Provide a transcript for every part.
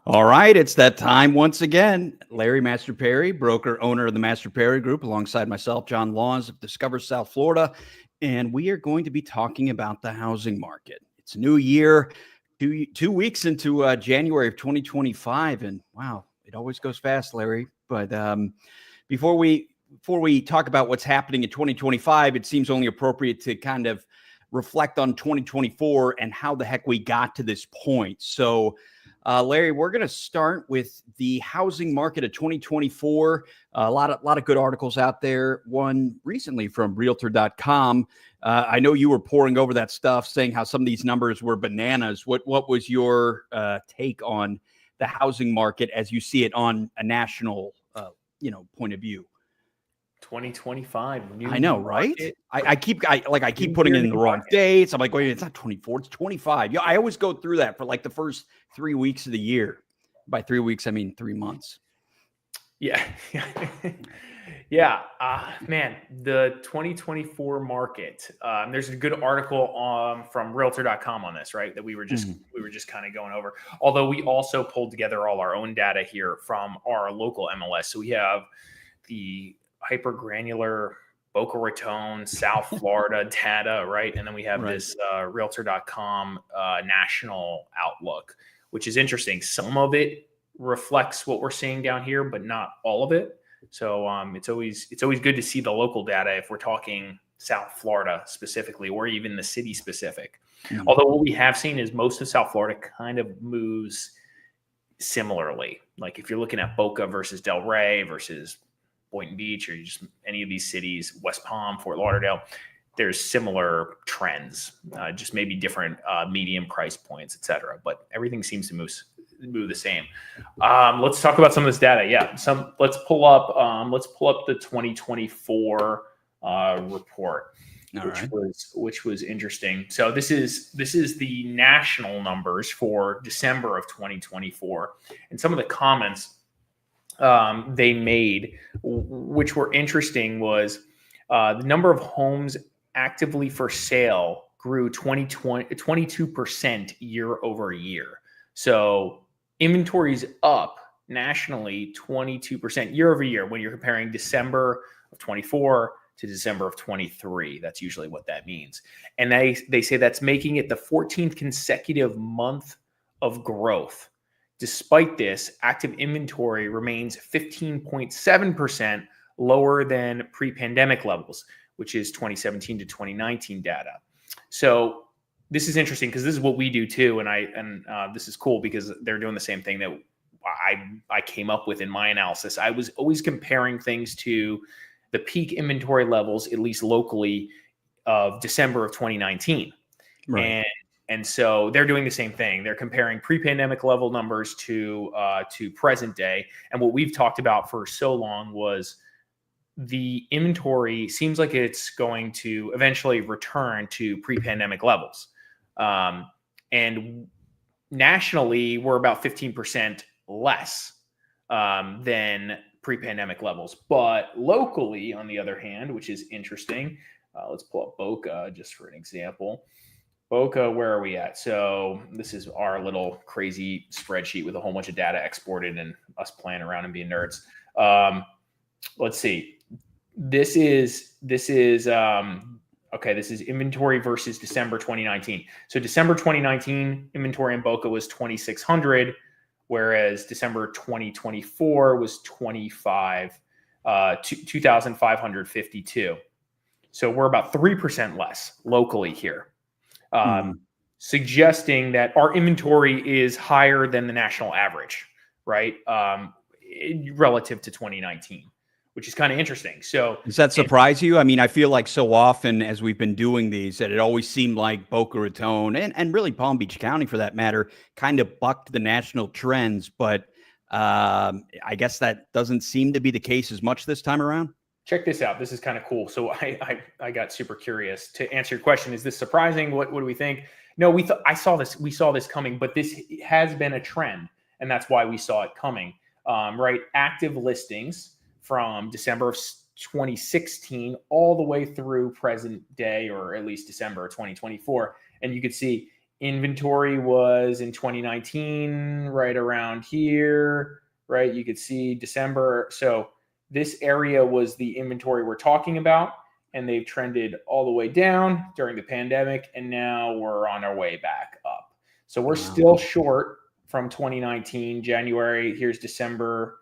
All right, it's that time once again. Larry Mastropieri, broker, owner of the Mastropieri Group, alongside myself, John Laws of Discover South Florida. And we are going to be talking about the housing market. It's a new year, two weeks into January of 2025. And wow, it always goes fast, Larry. But before we talk about what's happening in 2025, it seems only appropriate to kind of reflect on 2024 and how the heck we got to this point. So Larry, we're going to start with the housing market of 2024. A lot of good articles out there. One recently from Realtor.com. I know you were poring over that stuff, saying how some of these numbers were bananas. What was your take on the housing market as you see it on a national, point of view? 2025. I know, right? I keep putting in the wrong dates. I'm like, wait, it's not 24, it's 25. Yeah, I always go through that for like the first 3 weeks of the year. By 3 weeks, I mean 3 months. Yeah. Yeah. Man, the 2024 market. There's a good article from Realtor.com on this, right? That we were just kind of going over. Although we also pulled together all our own data here from our local MLS. So we have the hyper granular Boca Raton, South Florida data, right? And then we have this Realtor.com national outlook, which is interesting. Some of it reflects what we're seeing down here, but not all of it. So it's always good to see the local data if we're talking South Florida specifically, or even the city specific. Mm-hmm. Although what we have seen is most of South Florida kind of moves similarly. Like if you're looking at Boca versus Delray versus Boynton Beach, or just any of these cities, West Palm, Fort Lauderdale, there's similar trends, just maybe different medium price points, et cetera. But everything seems to move the same. Let's talk about some of this data. Yeah, let's pull up the 2024 report, which was interesting. So this is the national numbers for December of 2024, and some of the comments they made, which were interesting, was the number of homes actively for sale grew 22% year over year. So inventory's up nationally 22% year over year when you're comparing December of 24 to December of 23. That's usually what that means. And they say that's making it the 14th consecutive month of growth. Despite this, active inventory remains 15.7% lower than pre-pandemic levels, which is 2017 to 2019 data. So this is interesting because this is what we do too, and this is cool because they're doing the same thing that I came up with in my analysis. I was always comparing things to the peak inventory levels, at least locally, of December of 2019, right. And so they're doing the same thing. They're comparing pre-pandemic level numbers to present day. And what we've talked about for so long was the inventory seems like it's going to eventually return to pre-pandemic levels. And nationally, we're about 15% less than pre-pandemic levels. But locally, on the other hand, which is interesting, let's pull up Boca just for an example. Boca, where are we at? So this is our little crazy spreadsheet with a whole bunch of data exported and us playing around and being nerds. Let's see. This is inventory versus December 2019. So December 2019 inventory in Boca was 2,600, whereas December 2024 was 2,552. So we're about 3% less locally here. Suggesting that our inventory is higher than the national average, right? Relative to 2019, which is kind of interesting. So does that surprise you? I mean, I feel like so often as we've been doing these, that it always seemed like Boca Raton and really Palm Beach County for that matter, kind of bucked the national trends. But I guess that doesn't seem to be the case as much this time around. Check this out. This is kind of cool. So I got super curious to answer your question. Is this surprising? What do we think? No, we saw this coming, but this has been a trend, and that's why we saw it coming. Right, active listings from December of 2016 all the way through present day, or at least December of 2024, and you could see Inventory was in 2019, right around here, right? You could see December. So this area was the inventory we're talking about, and they've trended all the way down during the pandemic, and now we're on our way back up. So we're still short from 2019, January. Here's December,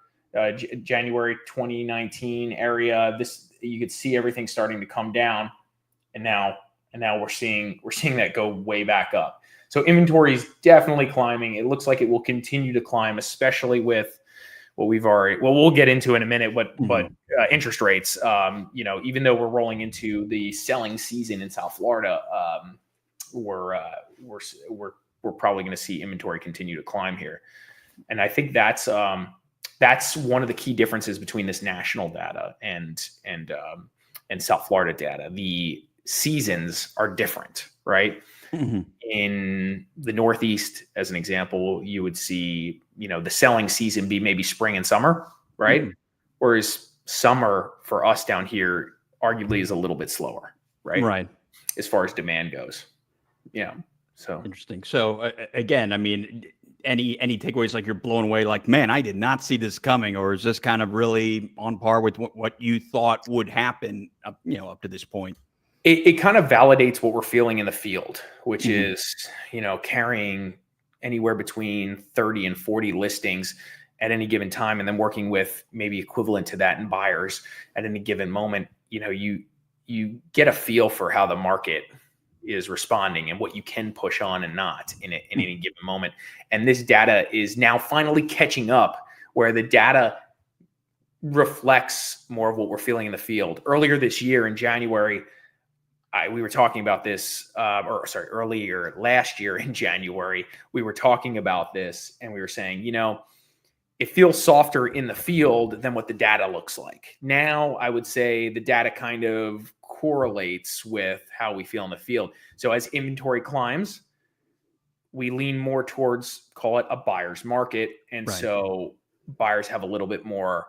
January 2019 area. This, you could see everything starting to come down, and now we're seeing that go way back up. So inventory is definitely climbing. It looks like it will continue to climb, especially with what we'll get into in a minute, but interest rates, even though we're rolling into the selling season in South Florida, we're probably going to see inventory continue to climb here. And I think that's one of the key differences between this national data and South Florida data. The seasons are different, right? Mm-hmm. In the Northeast, as an example, you would see, the selling season be maybe spring and summer, right? Mm-hmm. Whereas summer for us down here arguably is a little bit slower, right? Right. As far as demand goes. Yeah. So interesting. So again, I mean, any takeaways, like you're blown away, like, man, I did not see this coming, or is this kind of really on par with what you thought would happen, up to this point? It kind of validates what we're feeling in the field, which mm-hmm. is, carrying anywhere between 30 and 40 listings at any given time, and then working with maybe equivalent to that in buyers at any given moment. You get a feel for how the market is responding and what you can push on and not in any given moment. And this data is now finally catching up, where the data reflects more of what we're feeling in the field. Earlier this year in January, we were talking about this, earlier last year in January, we were talking about this, and we were saying, it feels softer in the field than what the data looks like. Now, I would say the data kind of correlates with how we feel in the field. So as inventory climbs, we lean more towards, call it a buyer's market. And right. So buyers have a little bit more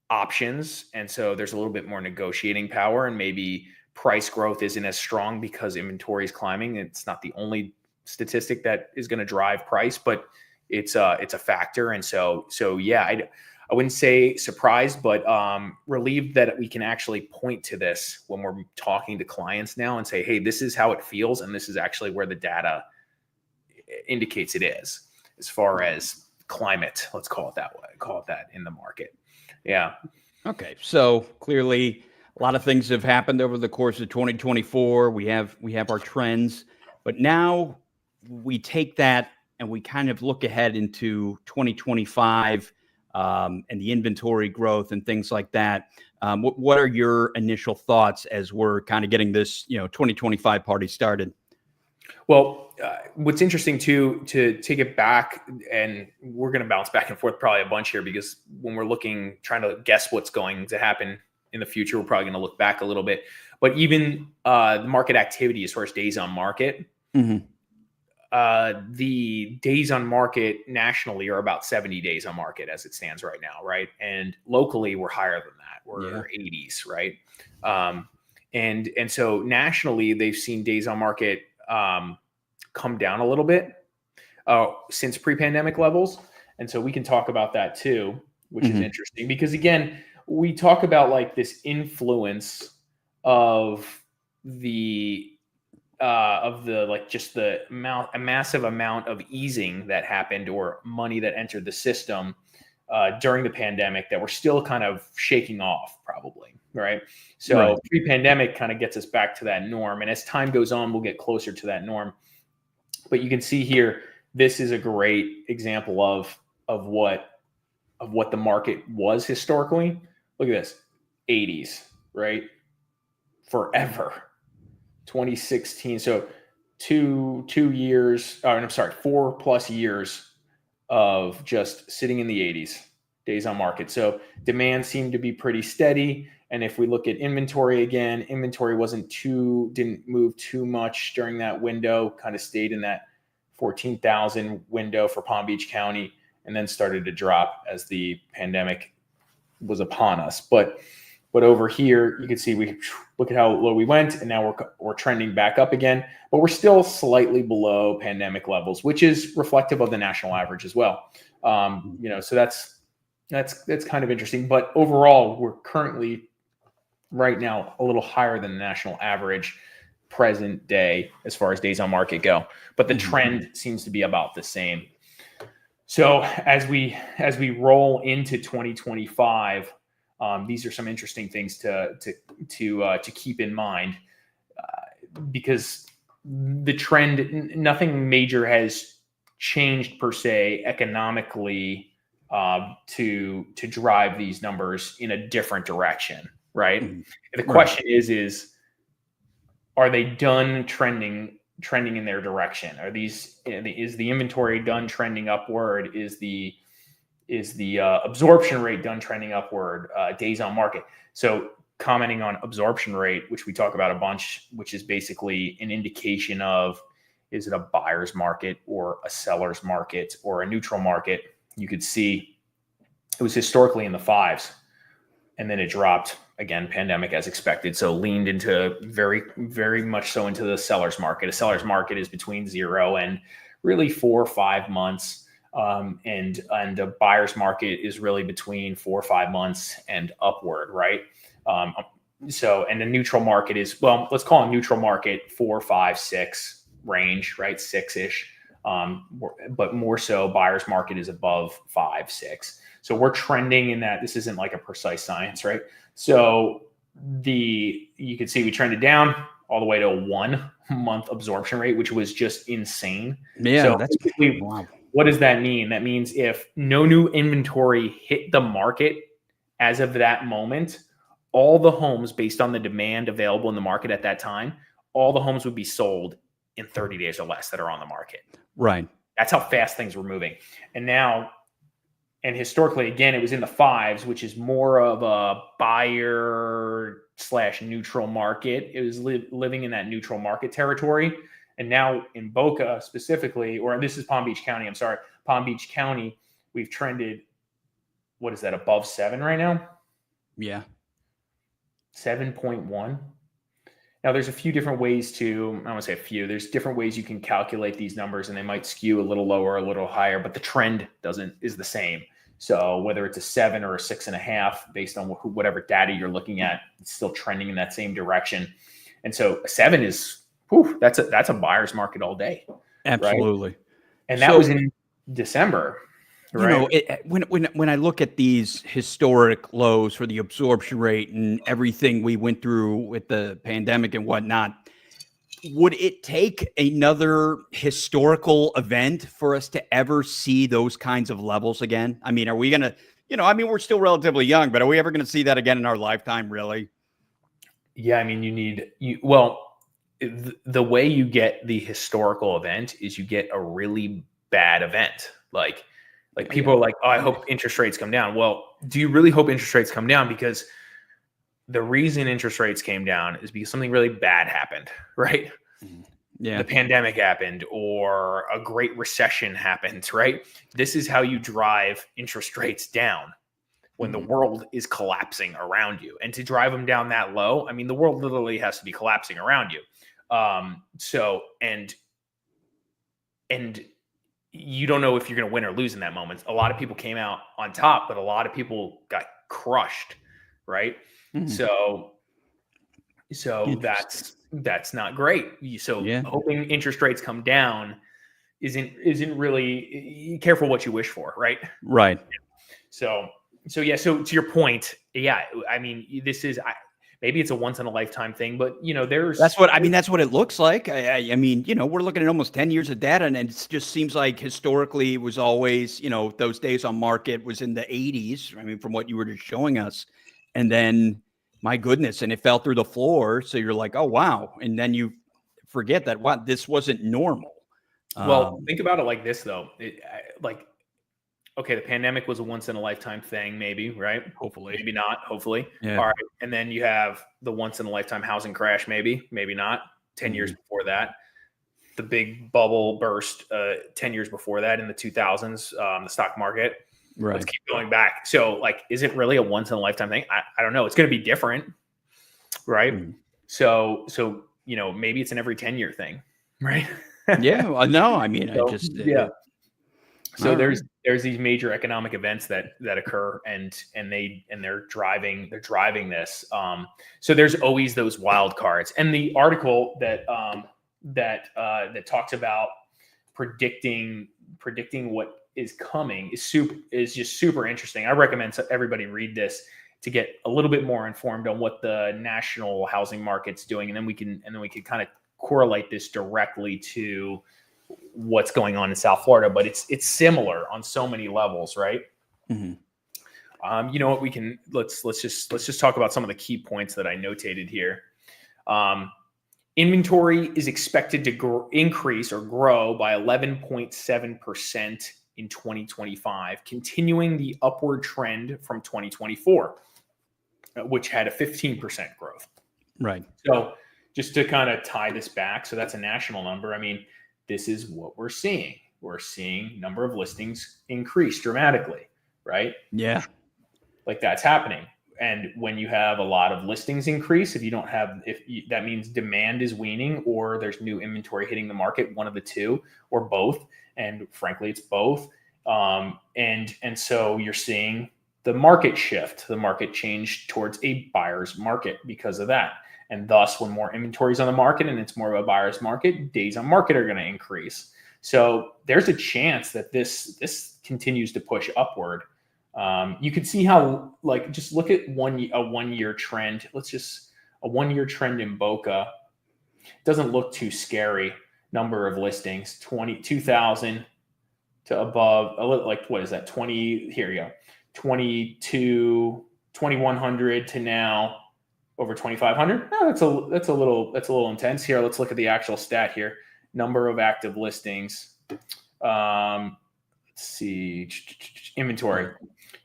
options. And so there's a little bit more negotiating power, and maybe price growth isn't as strong because inventory is climbing. It's not the only statistic that is going to drive price, but it's a factor. And so yeah, I wouldn't say surprised, but relieved that we can actually point to this when we're talking to clients now and say, hey, this is how it feels, and this is actually where the data indicates it is, as far as climate, let's call it that way, in the market. Yeah. Okay. So clearly a lot of things have happened over the course of 2024. We have our trends, but now we take that and we kind of look ahead into 2025 and the inventory growth and things like that. What are your initial thoughts as we're kind of getting this, 2025 party started? Well, what's interesting too, to take it back, and we're going to bounce back and forth probably a bunch here, because when we're trying to guess what's going to happen in the future, we're probably going to look back a little bit. But even the market activity as far as days on market, mm-hmm. The days on market nationally are about 70 days on market as it stands right now, right? And locally, we're higher than that. We're 80s, right? And so nationally, they've seen days on market come down a little bit since pre-pandemic levels. And so we can talk about that too, which mm-hmm. is interesting, because again, we talk about like this influence of the like just a massive amount of easing that happened, or money that entered the system during the pandemic that we're still kind of shaking off, probably, right? So right. Pre-pandemic kind of gets us back to that norm, and as time goes on, we'll get closer to that norm. But you can see here, this is a great example of what the market was historically. Look at this, 80s, right? Forever. 2016. So 4+ years of just sitting in the 80s, days on market. So demand seemed to be pretty steady. And if we look at inventory again, inventory didn't move too much during that window, kind of stayed in that 14,000 window for Palm Beach County, and then started to drop as the pandemic was upon us. But But over here, you can see we look at how low we went, and now we're trending back up again. But we're still slightly below pandemic levels, which is reflective of the national average as well. So that's kind of interesting. But overall, we're currently right now a little higher than the national average present day as far as days on market go. But the trend seems to be about the same. So as we roll into 2025. These are some interesting things to keep in mind because the trend, nothing major has changed per se economically to drive these numbers in a different direction, right? The question is are they done trending in their direction? Is the inventory done trending upward? Is the absorption rate done trending upward, days on market? So commenting on absorption rate, which we talk about a bunch, which is basically an indication of, is it a buyer's market or a seller's market or a neutral market? You could see it was historically in the 5s, and then it dropped again, pandemic as expected. So leaned into very, very much so into the seller's market. A seller's market is between 0 and really 4 or 5 months. And a buyer's market is really between 4 or 5 months and upward, right? And the neutral market is, well, let's call it neutral market 4, 5, 6 range, right? 6-ish. But more so buyer's market is above 5, 6. So we're trending in that. This isn't like a precise science, right? So you can see we trended down all the way to a 1 month absorption rate, which was just insane. Yeah, so that's wow. What does that mean? That means if no new inventory hit the market as of that moment, all the homes based on the demand available in the market at that time, all the homes would be sold in 30 days or less that are on the market. Right. That's how fast things were moving. And historically, again, it was in the 5s, which is more of a buyer/neutral market. It was living in that neutral market territory. And now in Boca specifically, or this is Palm Beach County, Palm Beach County, we've trended, what is that, above 7 right now? Yeah. 7.1. Now, there's a few different ways there's different ways you can calculate these numbers, and they might skew a little lower, a little higher, but the trend is the same. So whether it's a 7 or a 6.5, based on whatever data you're looking at, it's still trending in that same direction. And so a 7 is, that's a buyer's market all day. Absolutely. Right? And that was in December. Right? When I look at these historic lows for the absorption rate and everything we went through with the pandemic and whatnot, would it take another historical event for us to ever see those kinds of levels again? I mean, are we going to, we're still relatively young, but are we ever going to see that again in our lifetime, really? Yeah. I mean, the way you get the historical event is you get a really bad event. Like people are like, oh, I hope interest rates come down. Well, do you really hope interest rates come down? Because the reason interest rates came down is because something really bad happened, right? Yeah. The pandemic happened or a great recession happened, right? This is how you drive interest rates down when the world is collapsing around you. And to drive them down that low, I mean, the world literally has to be collapsing around you. And you don't know if you're going to win or lose in that moment. A lot of people came out on top, but a lot of people got crushed, right? So that's not great. So hoping interest rates come down isn't really, careful what you wish for, right? Right. So to your point, yeah, I mean, this is, maybe it's a once in a lifetime thing, but that's what it looks like. I mean, we're looking at almost 10 years of data, and it just seems like historically it was always, those days on market was in the 80s. I mean, from what you were just showing us, and then my goodness, and it fell through the floor. So you're like, oh, wow. And then you forget that, this wasn't normal. Well, think about it like this, though. Okay, the pandemic was a once in a lifetime thing, maybe, right? Hopefully. Maybe not, hopefully. Yeah. All right. And then you have the once in a lifetime housing crash, maybe not. 10 years before that. The big bubble burst 10 years before that in the 2000s, the stock market. Let's Right. keep going back. So like, is it really a once in a lifetime thing? I don't know. It's going to be different. Right. Mhm. So, maybe it's an every 10-year thing. Right. Yeah. Well, no, I mean, I So, just, yeah. So all right. there's these major economic events that occur, and they're driving this. So there's always those wild cards. And the article that talks about predicting what is coming is just super interesting. I recommend everybody read this to get a little bit more informed on what the national housing market's doing, and then we can kind of correlate this directly to what's going on in South Florida. But it's similar on so many levels, right? Mm-hmm. You know what, let's just talk about some of the key points that I notated here. Inventory is expected to increase or grow by 11.7% in 2025, continuing the upward trend from 2024, which had a 15% growth. Right. So just to kind of tie this back, so that's a national number. I mean, this is what we're seeing. We're seeing number of listings increase dramatically, right? Yeah. Like that's happening. And when you have a lot of listings increase, that means demand is waning, or there's new inventory hitting the market, one of the two, or both. And frankly, it's both. And so you're seeing the market shift, the market change towards a buyer's market because of that. And thus, when more inventory is on the market and it's more of a buyer's market, days on market are going to increase. So there's a chance that this continues to push upward. You can see how, like, just look at a 1 year trend. A 1 year trend in Boca. It doesn't look too scary. Number of listings, 22,000 to above, a little, like, what is that? 20, here you go. 2,100 to now over 2,500. Oh, that's a little intense here. Let's look at the actual stat here. Number of active listings. Let's see, inventory.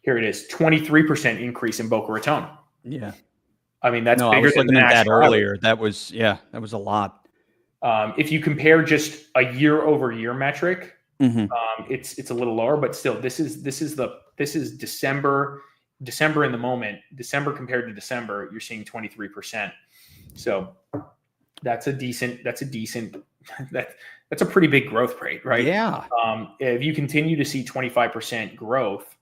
Here it is, 23% increase in Boca Raton. Yeah. I mean, that's No, bigger I was than looking the at that national earlier. That was a lot. If you compare just a year-over-year metric, Mm-hmm. it's a little lower, but still, this is December in the moment. December compared to December, you're seeing 23%. So that's a pretty big growth rate, right? Yeah. If you continue to see 25% growth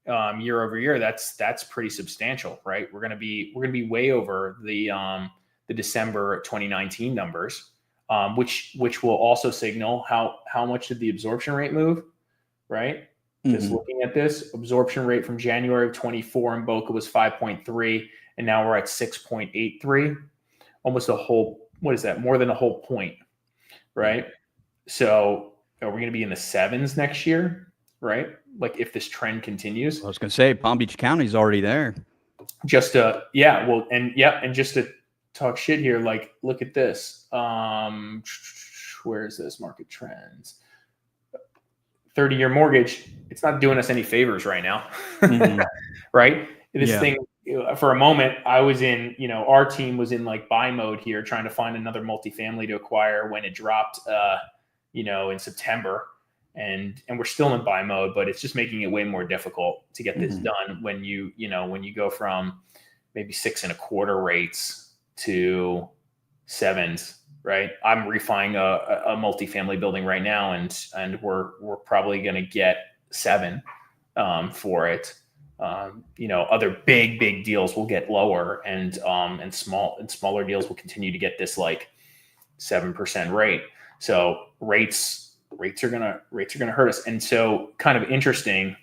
year over year, that's pretty substantial, right? We're gonna be way over the December 2019 numbers, which will also signal how much did the absorption rate move, right? Mm-hmm. Just looking at this, absorption rate from January of 24 in Boca was 5.3, and now we're at 6.83, almost a whole, what is that? More than a whole point, right? So are we going to be in the sevens next year, right? Like if this trend continues. I was going to say Palm Beach County's already there. And just to talk shit here, like look at this. Where is this market trends? 30-year mortgage, it's not doing us any favors right now. Mm-hmm. Right? This thing, for a moment, I was in, our team was in like buy mode here, trying to find another multifamily to acquire when it dropped, in September. And we're still in buy mode, but it's just making it way more difficult to get this done when you go from maybe 6.25 rates to 7s. Right. I'm refining a multifamily building right now, and we're probably going to get 7 for it. Other big deals will get lower, and smaller deals will continue to get this like 7% rate. So rates are gonna hurt us. And so kind of interesting,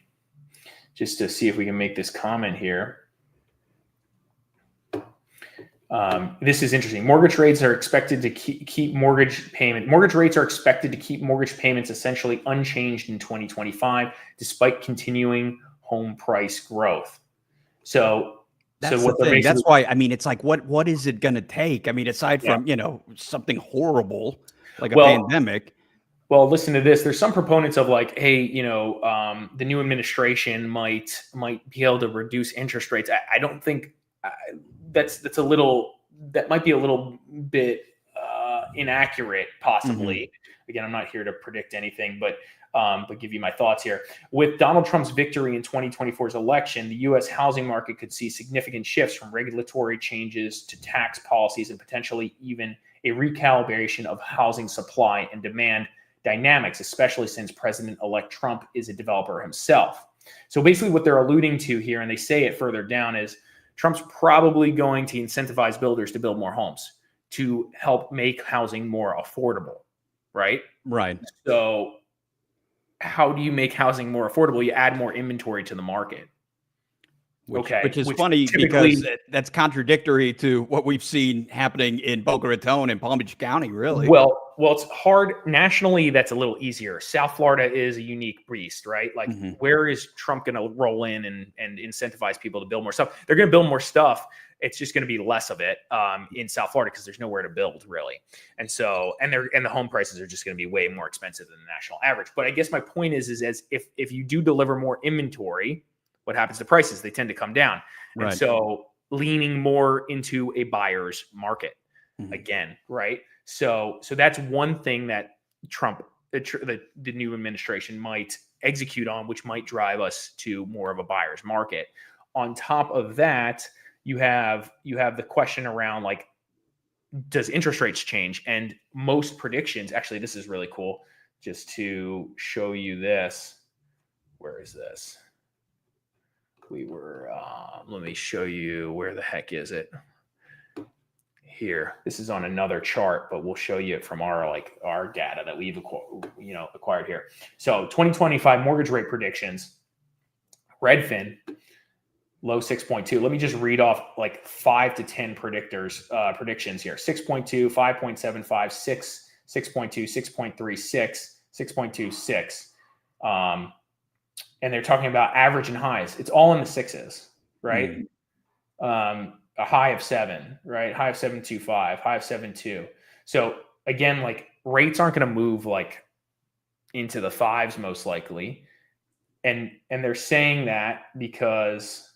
just to see if we can make this comment here. This is interesting. Mortgage rates are expected to keep mortgage rates are expected to keep mortgage payments essentially unchanged in 2025, despite continuing home price growth. So that's the thing. That's why, I mean, it's like, what is it going to take? I mean, aside from, something horrible like a pandemic. Well, listen to this. There's some proponents of like, hey, the new administration might be able to reduce interest rates. I don't think that might be a little bit inaccurate, possibly. Again, I'm not here to predict anything, but but give you my thoughts here. With Donald Trump's victory in 2024's election, the U.S. housing market could see significant shifts from regulatory changes to tax policies and potentially even a recalibration of housing supply and demand dynamics, especially since President-elect Trump is a developer himself. So basically what they're alluding to here, and they say it further down, is Trump's probably going to incentivize builders to build more homes to help make housing more affordable, right? Right. So how do you make housing more affordable? You add more inventory to the market. Which is funny because that's contradictory to what we've seen happening in Boca Raton and Palm Beach County, really. Well, it's hard nationally. That's a little easier. South Florida is a unique beast, right? Like, where is Trump going to roll in and incentivize people to build more stuff? They're going to build more stuff. It's just going to be less of it in South Florida because there's nowhere to build, really. And so, and the home prices are just going to be way more expensive than the national average. But I guess my point is as if you do deliver more inventory, what happens to prices? They tend to come down. Right. And so leaning more into a buyer's market again, right? So that's one thing that Trump, the new administration might execute on, which might drive us to more of a buyer's market. On top of that, you have the question around, like, does interest rates change? And most predictions, actually, this is really cool, just to show you this. Where is this? Let me show you, where the heck is it? Here. This is on another chart, but we'll show you it from our data that we've acquired here. So 2025 mortgage rate predictions. Redfin, low 6.2. Let me just read off like 5 to 10 predictions here. 6.2, 5.75, 6, 6.2, 6.3, 6, 6.2, 6. And they're talking about average and highs. It's all in the sixes, right? A high of 7, right? High of 7.25, high of 7.2. So again, like, rates aren't going to move like into the 5s most likely. And they're saying that because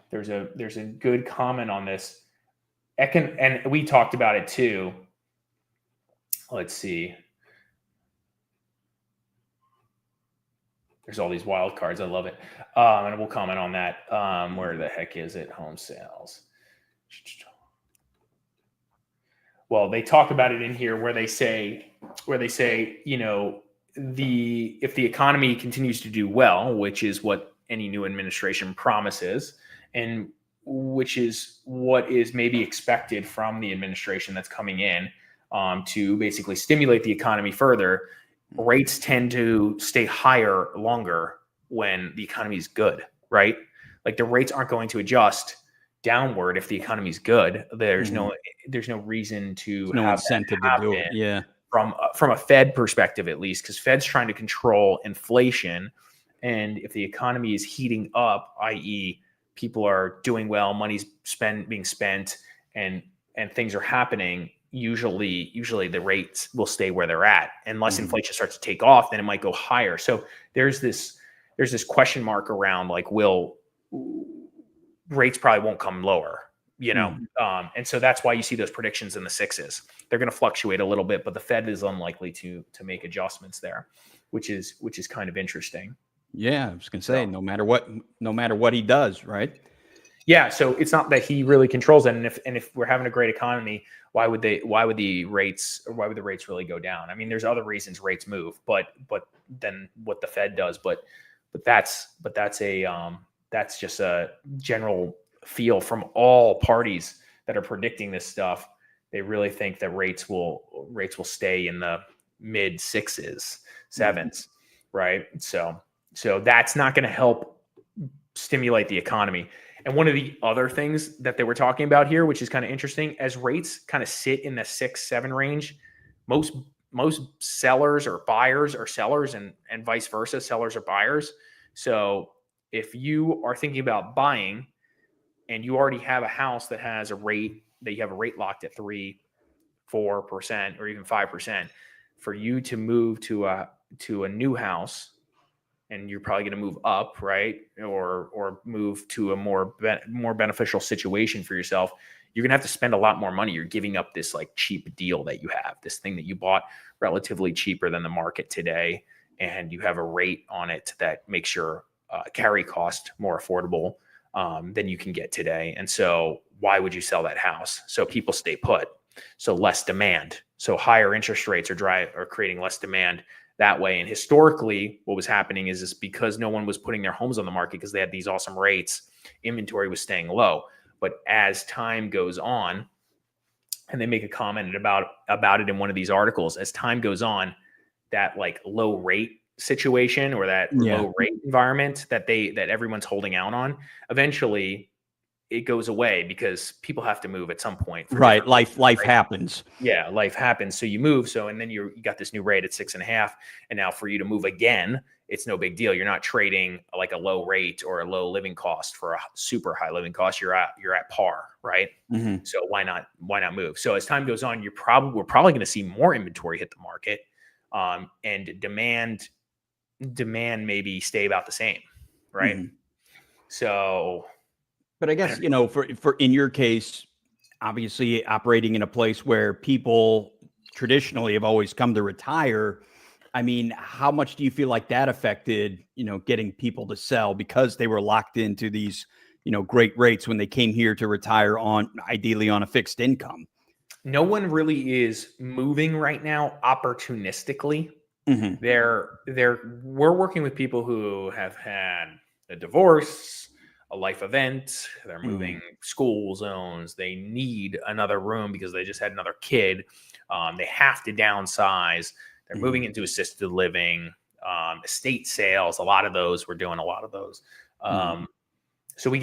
there's a good comment on this. And we talked about it too. Let's see. There's all these wild cards. I love it. And we'll comment on that. Where the heck is it? Home sales. Well, they talk about it in here where they say, if the economy continues to do well, which is what any new administration promises, and which is what is maybe expected from the administration that's coming in to basically stimulate the economy further, rates tend to stay higher longer when the economy is good, right? Like, the rates aren't going to adjust downward if the economy is good. There's no reason to no incentive to do it. Yeah. From a Fed perspective, at least, because Fed's trying to control inflation. And if the economy is heating up, i.e. people are doing well, money's being spent, and things are happening, usually the rates will stay where they're at. Unless inflation starts to take off, then it might go higher. So there's this question mark around, like, rates probably won't come lower, and so that's why you see those predictions in the 6s. They're going to fluctuate a little bit, but the Fed is unlikely to make adjustments there, which is kind of interesting. Yeah, I was going to say, no matter what he does, right? Yeah, so it's not that he really controls it, and if we're having a great economy, why would the rates really go down? I mean, there's other reasons rates move, but then what the Fed does, but that's just a general feel from all parties that are predicting this stuff. They really think that rates will stay in the mid 6s, 7s, right? So that's not going to help stimulate the economy. And one of the other things that they were talking about here, which is kind of interesting, as rates kind of sit in the 6-7 range, most sellers or buyers are sellers, and vice versa, sellers are buyers. So if you are thinking about buying and you already have a house that has a rate locked at 3-4% or even 5%, for you to move to a new house, and you're probably going to move up, right? Or move to a more beneficial situation for yourself, you're going to have to spend a lot more money. You're giving up this like cheap deal that you have, this thing that you bought relatively cheaper than the market today. and you have a rate on it that makes your carry cost more affordable than you can get today. And so why would you sell that house? So people stay put. So less demand. So higher interest rates are creating less demand that way. And historically, what was happening is because no one was putting their homes on the market because they had these awesome rates, inventory was staying low. But as time goes on, and they make a comment about it in one of these articles, as time goes on, that like low rate situation or that low rate environment that everyone's holding out on, eventually it goes away because people have to move at some point. Right. Life happens. Yeah. Life happens. So you move. So, and then you got this new rate at 6.5. And now for you to move again, it's no big deal. You're not trading like a low rate or a low living cost for a super high living cost. You're at par. Right. Mm-hmm. So why not move? So as time goes on, we're probably going to see more inventory hit the market, and demand maybe stay about the same. Right. Mm-hmm. So, but I guess, for in your case, obviously operating in a place where people traditionally have always come to retire. I mean, how much do you feel like that affected, getting people to sell because they were locked into these, great rates when they came here to retire ideally on a fixed income? No one really is moving right now opportunistically. Mm-hmm. We're working with people who have had a divorce, a life event, they're moving school zones, they need another room because they just had another kid, they have to downsize, they're moving into assisted living, estate sales, a lot of those, we're doing a lot of those. So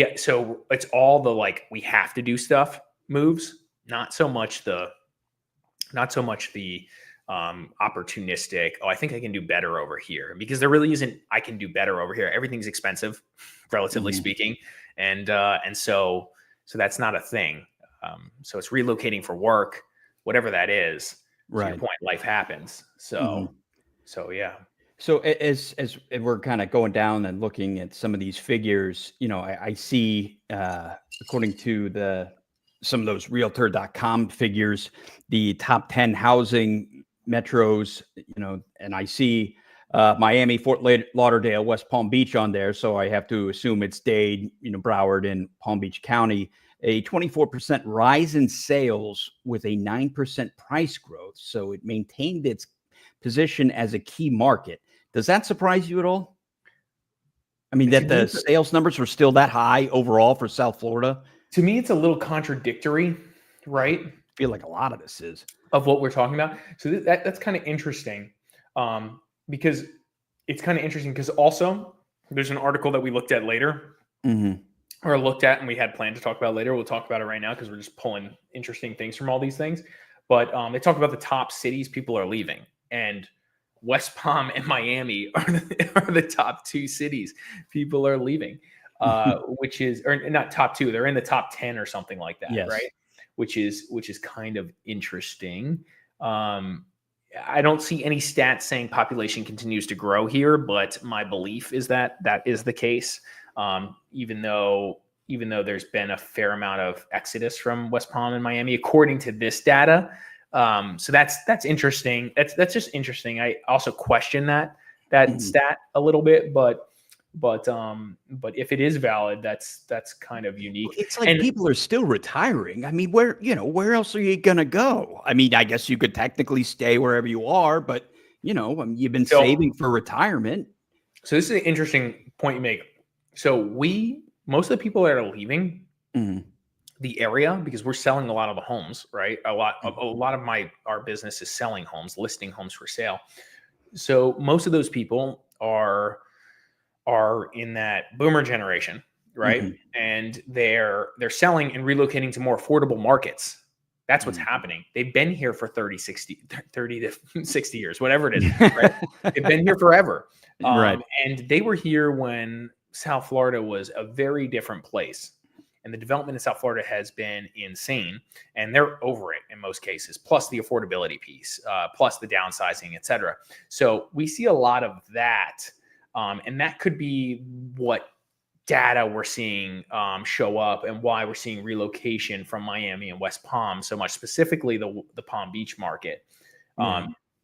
it's all the like we have to do stuff moves, not so much the opportunistic, I think I can do better over here, because there really isn't I can do better over here. Everything's expensive, relatively speaking. And so that's not a thing. So it's relocating for work, whatever that is. Right. To your point, life happens. So yeah. So as we're kind of going down and looking at some of these figures, I see, according to some of those realtor.com figures, the top 10 housing metros, and I see Miami, Fort Lauderdale, West Palm Beach on there. So I have to assume it's Dade, Broward and Palm Beach County, a 24% rise in sales with a 9% price growth. So it maintained its position as a key market. Does that surprise you at all? I mean, that the sales numbers were still that high overall for South Florida? To me, it's a little contradictory, right? I feel like a lot of this is. Of what we're talking about. So that's kind of interesting, because it's kind of interesting because also there's an article that we looked at later, or looked at and we had planned to talk about later. We'll talk about it right now because we're just pulling interesting things from all these things. But they talk about the top cities people are leaving, and West Palm and Miami are the top two cities people are leaving, which is, or not top two, they're in the top 10 or something like that, yes. Right? Which is kind of interesting. I don't see any stats saying population continues to grow here, but my belief is that is the case. Even though there's been a fair amount of exodus from West Palm and Miami, according to this data. So that's interesting. That's just interesting. I also question that stat a little bit, but if it is valid, that's kind of unique. It's like people are still retiring. I mean, where else are you gonna go? I mean, I guess you could technically stay wherever you are, but you've been saving for retirement. So this is an interesting point you make. So most of the people that are leaving the area, because we're selling a lot of the homes, right? A lot of our business is selling homes, listing homes for sale. So most of those people are in that boomer generation, right? And they're selling and relocating to more affordable markets. That's what's happening. They've been here for 30 to 60 years, whatever it is, right? They've been here forever. Right. And they were here when South Florida was a very different place. And the development in South Florida has been insane, and they're over it in most cases, plus the affordability piece, plus the downsizing, et cetera. So we see a lot of that. And that could be what data we're seeing show up, and why we're seeing relocation from Miami and West Palm so much, specifically the Palm Beach market.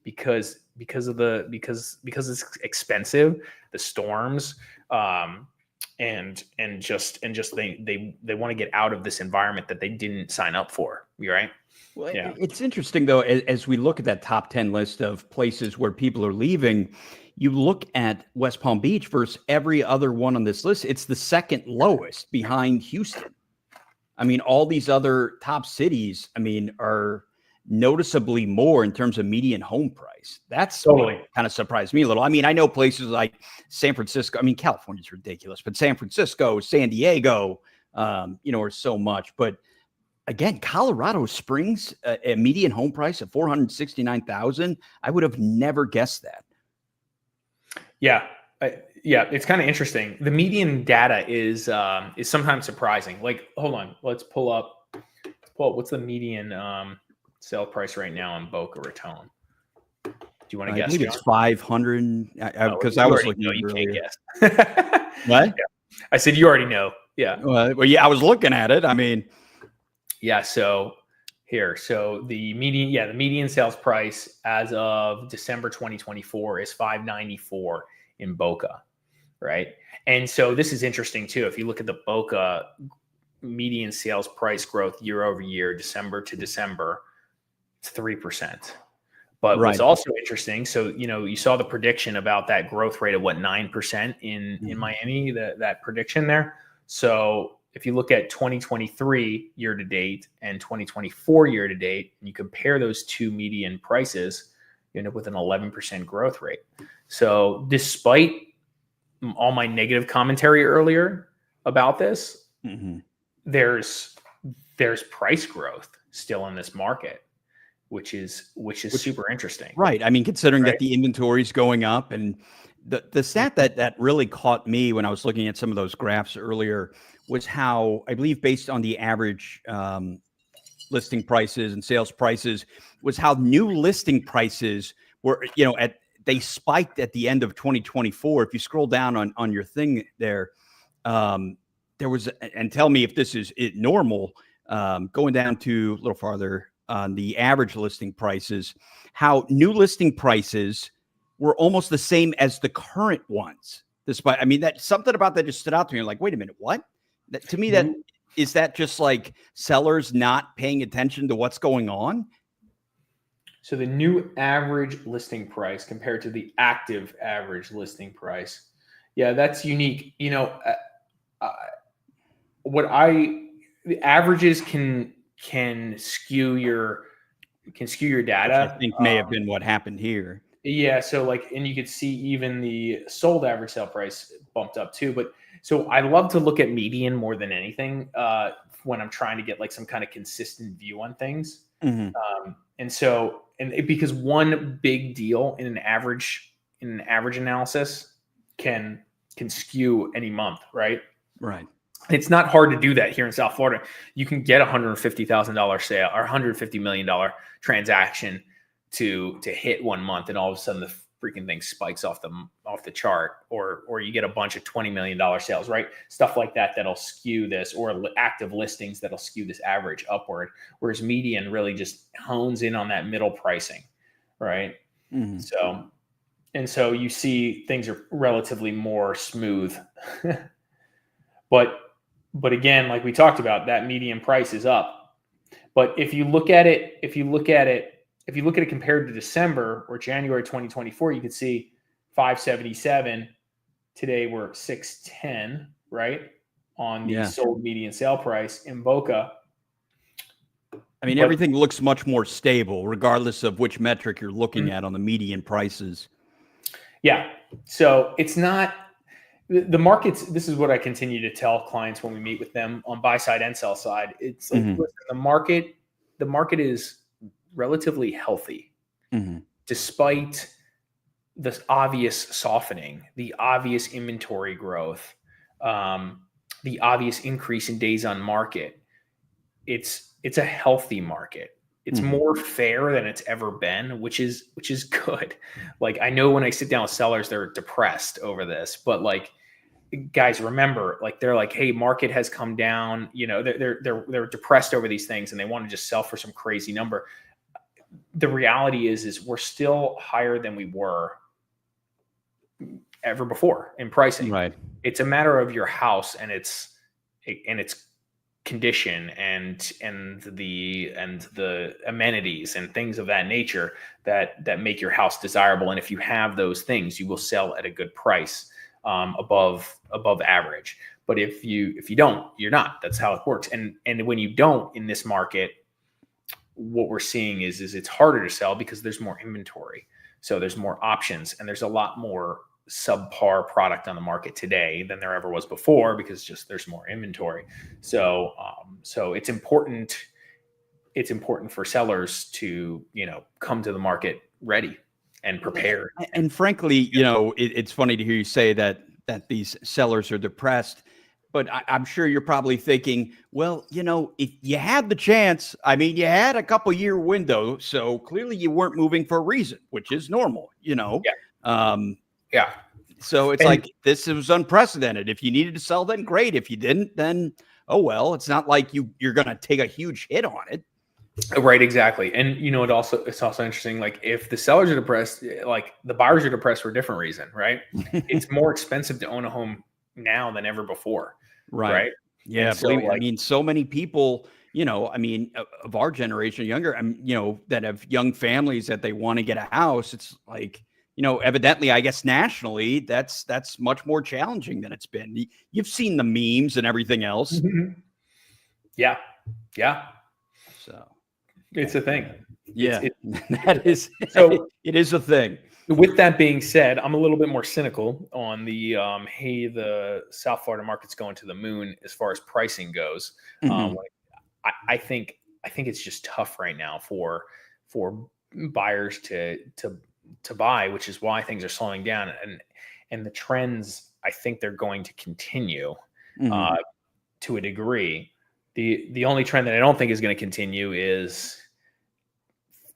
because it's expensive, the storms, and just they want to get out of this environment that they didn't sign up for. You right? Well, Yeah. it's interesting though, as we look at that top 10 list of places where people are leaving, you look at West Palm Beach versus every other one on this list. It's the second lowest behind Houston. I mean, all these other top cities, I mean, are noticeably more in terms of median home price. That's Totally. kind of surprised me a little. I mean, I know places like San Francisco. I mean, California's ridiculous, but San Francisco, San Diego, are so much. But again, Colorado Springs, a median home price of $469,000. I would have never guessed that. Yeah. It's kind of interesting. The median data is sometimes surprising. Like, hold on, let's pull up what's the median sale price right now in Boca Raton. Do you want to guess? I think it's 500 because I was looking. You earlier. can't guess. What? Yeah. I said you already know. Yeah. Well, yeah, I was looking at it. I mean, yeah. So the median sales price as of December 2024 is $594 in Boca, right? And so this is interesting too. If you look at the Boca median sales price growth year over year, December to December, it's 3%. But what's also interesting, so you saw the prediction about that growth rate of 9% in Miami, that prediction there. So if you look at 2023 year to date and 2024 year to date, and you compare those two median prices, you end up with an 11% growth rate. So despite all my negative commentary earlier about this, there's price growth still in this market, which is super interesting. Right. I mean, considering that the inventory is going up, and the stat that really caught me when I was looking at some of those graphs earlier was how, I believe, based on the average listing prices and sales prices, was how new listing prices were, they spiked at the end of 2024. If you scroll down on your thing there, there was, and tell me if this is normal, going down to a little farther on the average listing prices, how new listing prices were almost the same as the current ones. Despite, I mean, that something about that just stood out to me. Like, wait a minute, what? To me, that is that just like sellers not paying attention to what's going on? So the new average listing price compared to the active average listing price. Yeah, that's unique. The averages can skew your data. Which I think may have been what happened here. Yeah. So and you could see even the sold average sale price bumped up too. But so I love to look at median more than anything when I'm trying to get some kind of consistent view on things. Because one big deal in an average analysis can skew any month, right? Right. It's not hard to do that here in South Florida. You can get $150,000 sale or $150 million transaction to hit 1 month, and all of a sudden the freaking thing spikes off the chart, or you get a bunch of $20 million sales, right? Stuff like that'll skew this, or active listings that'll skew this average upward. Whereas median really just hones in on that middle pricing, right? So you see things are relatively more smooth, but again, like we talked about, that median price is up. But if you look at it compared to December or January 2024, you can see 577. Today we're 610, right? On the sold median sale price in Boca. I mean, everything looks much more stable, regardless of which metric you're looking at on the median prices. Yeah. So it's not the markets. This is what I continue to tell clients when we meet with them on buy side and sell side. It's like, listen, the market is relatively healthy, despite the obvious softening, the obvious inventory growth, the obvious increase in days on market. It's a healthy market. It's more fair than it's ever been, which is good. Like, I know when I sit down with sellers, they're depressed over this, but guys, remember, they're like, hey, market has come down. They're depressed over these things and they want to just sell for some crazy number. the reality is we're still higher than we were ever before in pricing. Right. It's a matter of your house and its condition and the amenities and things of that nature that make your house desirable. And if you have those things, you will sell at a good price, above average. But if you don't, you're not. That's how it works. And when you don't in this market, what we're seeing is it's harder to sell because there's more inventory. So there's more options and there's a lot more subpar product on the market today than there ever was before because just there's more inventory. So it's important for sellers to, come to the market ready and prepared. And frankly, it's funny to hear you say that these sellers are depressed, but I'm sure you're probably thinking, well, if you had the chance, you had a couple year window, so clearly you weren't moving for a reason, which is normal, Yeah. Yeah. So it's like, this was unprecedented. If you needed to sell, then great. If you didn't, then, oh, well, it's not like you're going to take a huge hit on it. Right. Exactly. And, it's also interesting. Like if the sellers are depressed, like the buyers are depressed for a different reason, right? It's more expensive to own a home now than ever before. Right. Yeah. So, believe me, so many people, of our generation, younger, that have young families that they want to get a house. It's like, evidently, I guess nationally, that's much more challenging than it's been. You've seen the memes and everything else. Mm-hmm. Yeah. So it's a thing. Yeah, that is. So it is a thing. With that being said, I'm a little bit more cynical on the the South Florida market's going to the moon as far as pricing goes. Mm-hmm. I think it's just tough right now for buyers to buy, which is why things are slowing down. And the trends, I think they're going to continue to a degree. The only trend that I don't think is going to continue is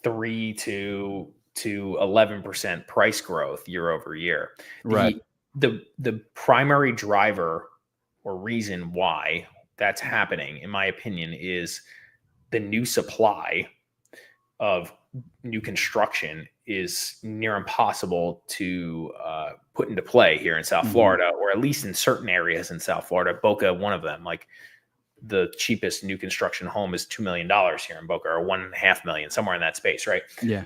3 to 11% price growth year over year. Right. The primary driver or reason why that's happening, in my opinion, is the new supply of new construction is near impossible to put into play here in South Florida, or at least in certain areas in South Florida. Boca, one of them. Like the cheapest new construction home is $2 million here in Boca, or $1.5 million, somewhere in that space, right? Yeah.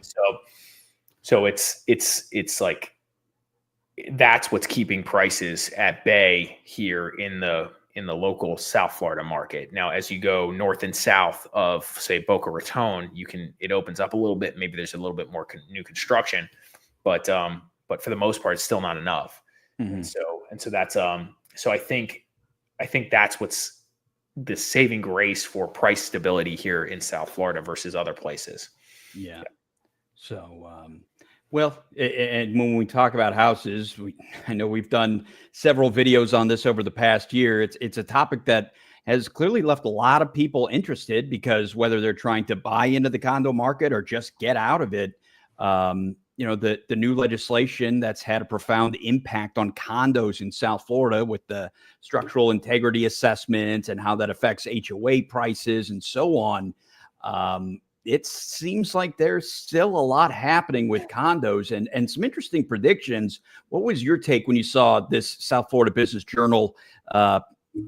So it's like that's what's keeping prices at bay here in the local South Florida market. Now, as you go north and south of, say, Boca Raton, it opens up a little bit. Maybe there's a little bit more new construction, but for the most part, it's still not enough. And so that's so I think that's what's the saving grace for price stability here in South Florida versus other places. Yeah. So, well, and when we talk about houses, I know we've done several videos on this over the past year. It's a topic that has clearly left a lot of people interested, because whether they're trying to buy into the condo market or just get out of it, the new legislation that's had a profound impact on condos in South Florida with the structural integrity assessment and how that affects HOA prices and so on. It seems like there's still a lot happening with condos and some interesting predictions. What was your take when you saw this South Florida Business Journal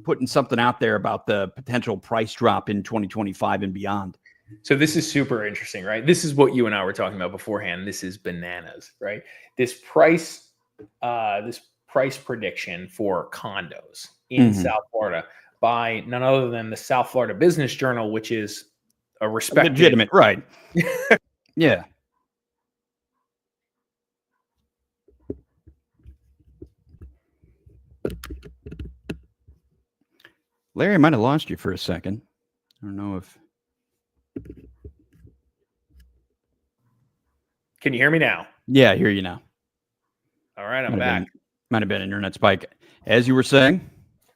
putting something out there about the potential price drop in 2025 and beyond? So this is super interesting, right? This is what you and I were talking about beforehand. This is bananas, right? This price prediction for condos in South Florida by none other than the South Florida Business Journal, which is a respected, legitimate, right? Yeah. Larry, I might have lost you for a second. I don't know if. Can you hear me now? Yeah, I hear you now. All right, I'm back. Might have been an internet spike. As you were saying.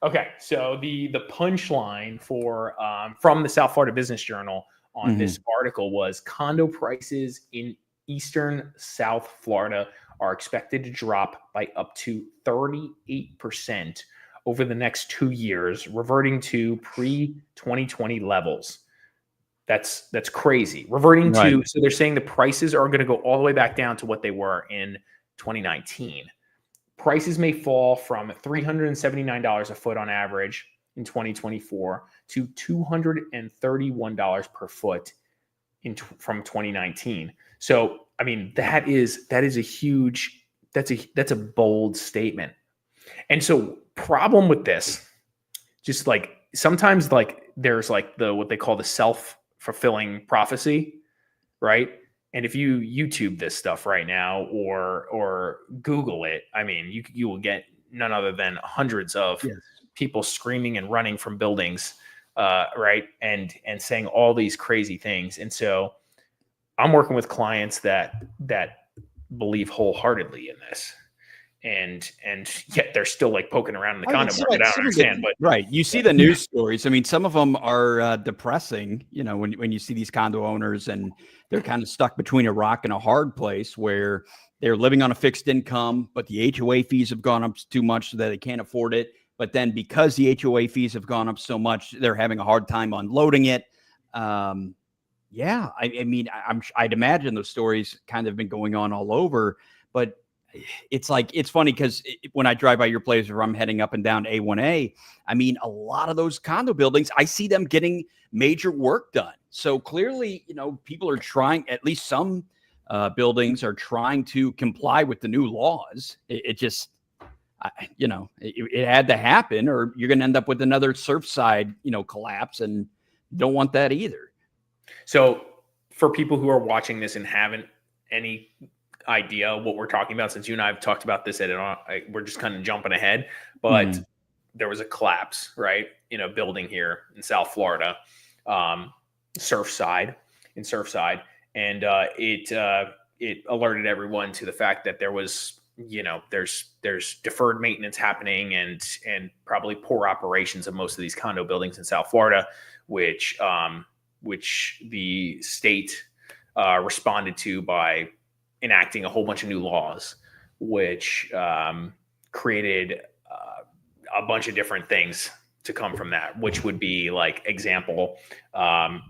Okay, so the punchline for from the South Florida Business Journal on this article was condo prices in eastern South Florida are expected to drop by up to 38% over the next 2 years, reverting to pre-2020 levels. That's crazy. Reverting Right. to, so they're saying the prices are going to go all the way back down to what they were in 2019. Prices may fall from $379 a foot on average in 2024 to $231 per foot from 2019. So, I mean, that is a huge, that's a bold statement. And so, problem with this, just like sometimes, like there's like what they call the self-fulfilling prophecy, right? And if you YouTube this stuff right now or Google it, I mean, you will get none other than hundreds of people screaming and running from buildings, right? And saying all these crazy things. And so I'm working with clients that believe wholeheartedly in this. And yet they're still like poking around in the condo market. I don't understand, but right. You see the news stories. I mean, some of them are depressing, you know, when you see these condo owners and they're kind of stuck between a rock and a hard place where they're living on a fixed income, but the HOA fees have gone up too much so that they can't afford it. But then because the HOA fees have gone up so much, they're having a hard time unloading it. Yeah, I mean, I'd imagine those stories kind of been going on all over, but it's like, it's funny because when I drive by your place or I'm heading up and down A1A, I mean, a lot of those condo buildings, I see them getting major work done. So clearly, you know, people are trying, at least some buildings are trying to comply with the new laws. It just, you know, it had to happen or you're going to end up with another Surfside, you know, collapse, and don't want that either. So for people who are watching this and haven't any idea what we're talking about, since you and I have talked about this we're just kind of jumping ahead, but there was a collapse, right, in a building here in South Florida, Surfside, and it alerted everyone to the fact that there was, you know, there's deferred maintenance happening and probably poor operations of most of these condo buildings in South Florida, which the state responded to by enacting a whole bunch of new laws, which created a bunch of different things to come from that, which would be like example,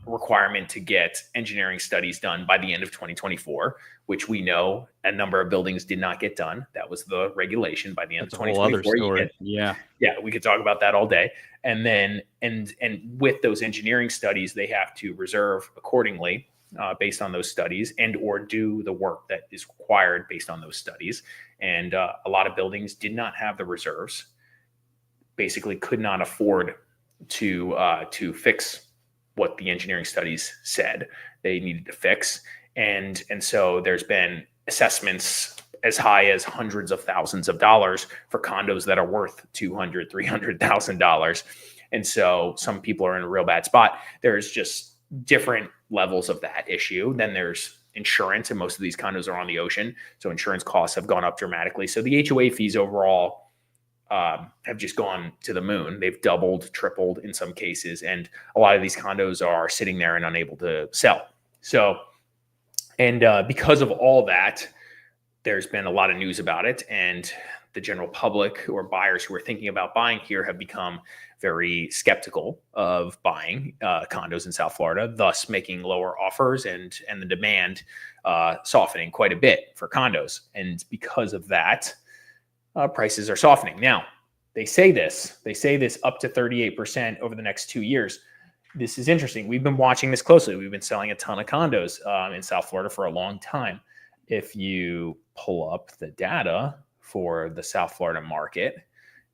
requirement to get engineering studies done by the end of 2024, which we know a number of buildings did not get done. That was the regulation by the end of 2024. A whole other story. Yeah, we could talk about that all day. And then, and with those engineering studies, they have to reserve accordingly based on those studies and or do the work that is required based on those studies. And a lot of buildings did not have the reserves, basically could not afford to fix what the engineering studies said they needed to fix. And so there's been assessments as high as hundreds of thousands of dollars for condos that are worth $200,000, $300,000. And so some people are in a real bad spot. There's just different levels of that issue. Then there's insurance, and most of these condos are on the ocean. So insurance costs have gone up dramatically. So the HOA fees overall have just gone to the moon. They've doubled, tripled in some cases. And a lot of these condos are sitting there and unable to sell. So, and because of all that, there's been a lot of news about it. And the general public or buyers who are thinking about buying here have become very skeptical of buying condos in South Florida, thus making lower offers and the demand softening quite a bit for condos. And because of that, prices are softening. Now, they say this up to 38% over the next 2 years. This is interesting. We've been watching this closely. We've been selling a ton of condos in South Florida for a long time. If you pull up the data for the South Florida market,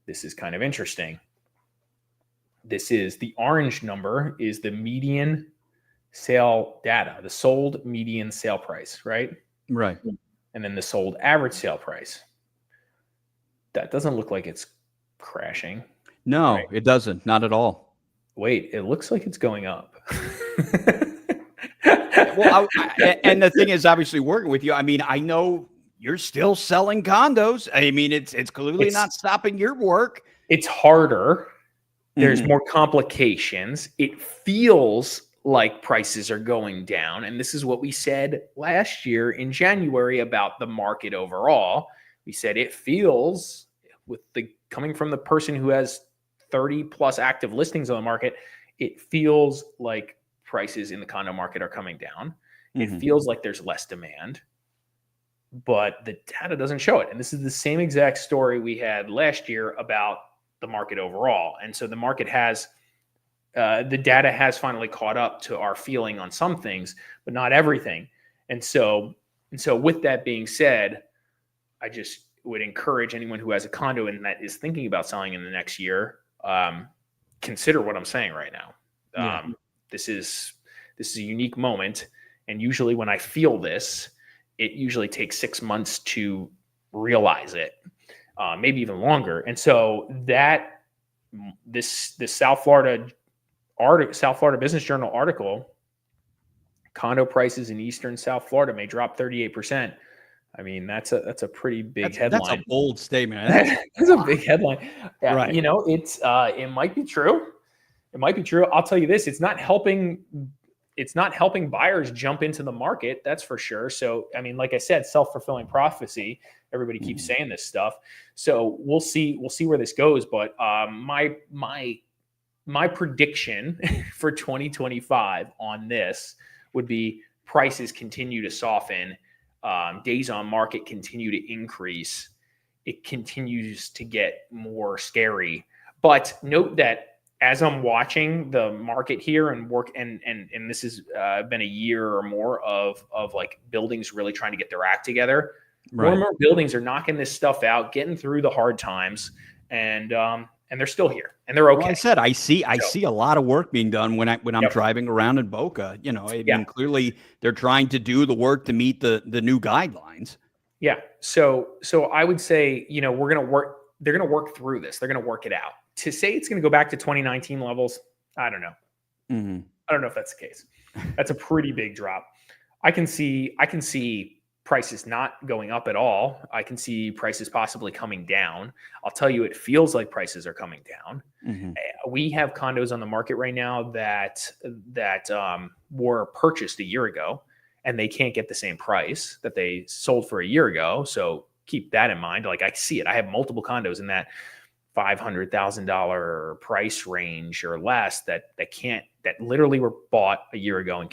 this is kind of interesting. This is the orange number is the median sale data, the sold median sale price, right? Right. And then the sold average sale price. That doesn't look like it's crashing. No, right? It doesn't. Not at all. Wait, it looks like it's going up. Well, and the thing is, obviously working with you, I mean, I know you're still selling condos. I mean, it's clearly not stopping your work. It's harder. There's more complications. It feels like prices are going down. And this is what we said last year in January about the market overall. We said it feels, with the coming from the person who has 30 plus active listings on the market, it feels like prices in the condo market are coming down. Mhm. It feels like there's less demand, but the data doesn't show it. And this is the same exact story we had last year about the market overall. And so the market has, the data has finally caught up to our feeling on some things, but not everything. And so with that being said, I just would encourage anyone who has a condo and that is thinking about selling in the next year, consider what I'm saying right now. Yeah. This is a unique moment. And usually when I feel this, it usually takes 6 months to realize it, maybe even longer. And so that this South Florida Business Journal article, condo prices in Eastern South Florida may drop 38%. I mean, that's a pretty big headline. That's a bold statement. That's a big headline. Yeah, Right. you know, it might be true. It might be true. I'll tell you this, it's not helping buyers jump into the market, that's for sure. So, I mean, like I said, self-fulfilling prophecy. Everybody keeps saying this stuff. So we'll see where this goes. But my prediction for 2025 on this would be prices continue to soften, days on market continue to increase. It continues to get more scary. But note that as I'm watching the market here and work, and this has been a year or more of like buildings really trying to get their act together. More and more buildings are knocking this stuff out, getting through the hard times, and they're still here and they're okay. Well, I said I see a lot of work being done when I'm driving around in Boca. You know, I mean, clearly they're trying to do the work to meet the new guidelines. Yeah. So I would say, you know, they're going to work through this. They're going to work it out. To say it's going to go back to 2019 levels, I don't know. Mm-hmm. I don't know if that's the case. That's a pretty big drop. I can see prices not going up at all. I can see prices possibly coming down. I'll tell you, it feels like prices are coming down. Mm-hmm. We have condos on the market right now that were purchased a year ago, and they can't get the same price that they sold for a year ago. So keep that in mind. Like, I see it. I have multiple condos in that $500,000 price range or less that literally were bought a year ago and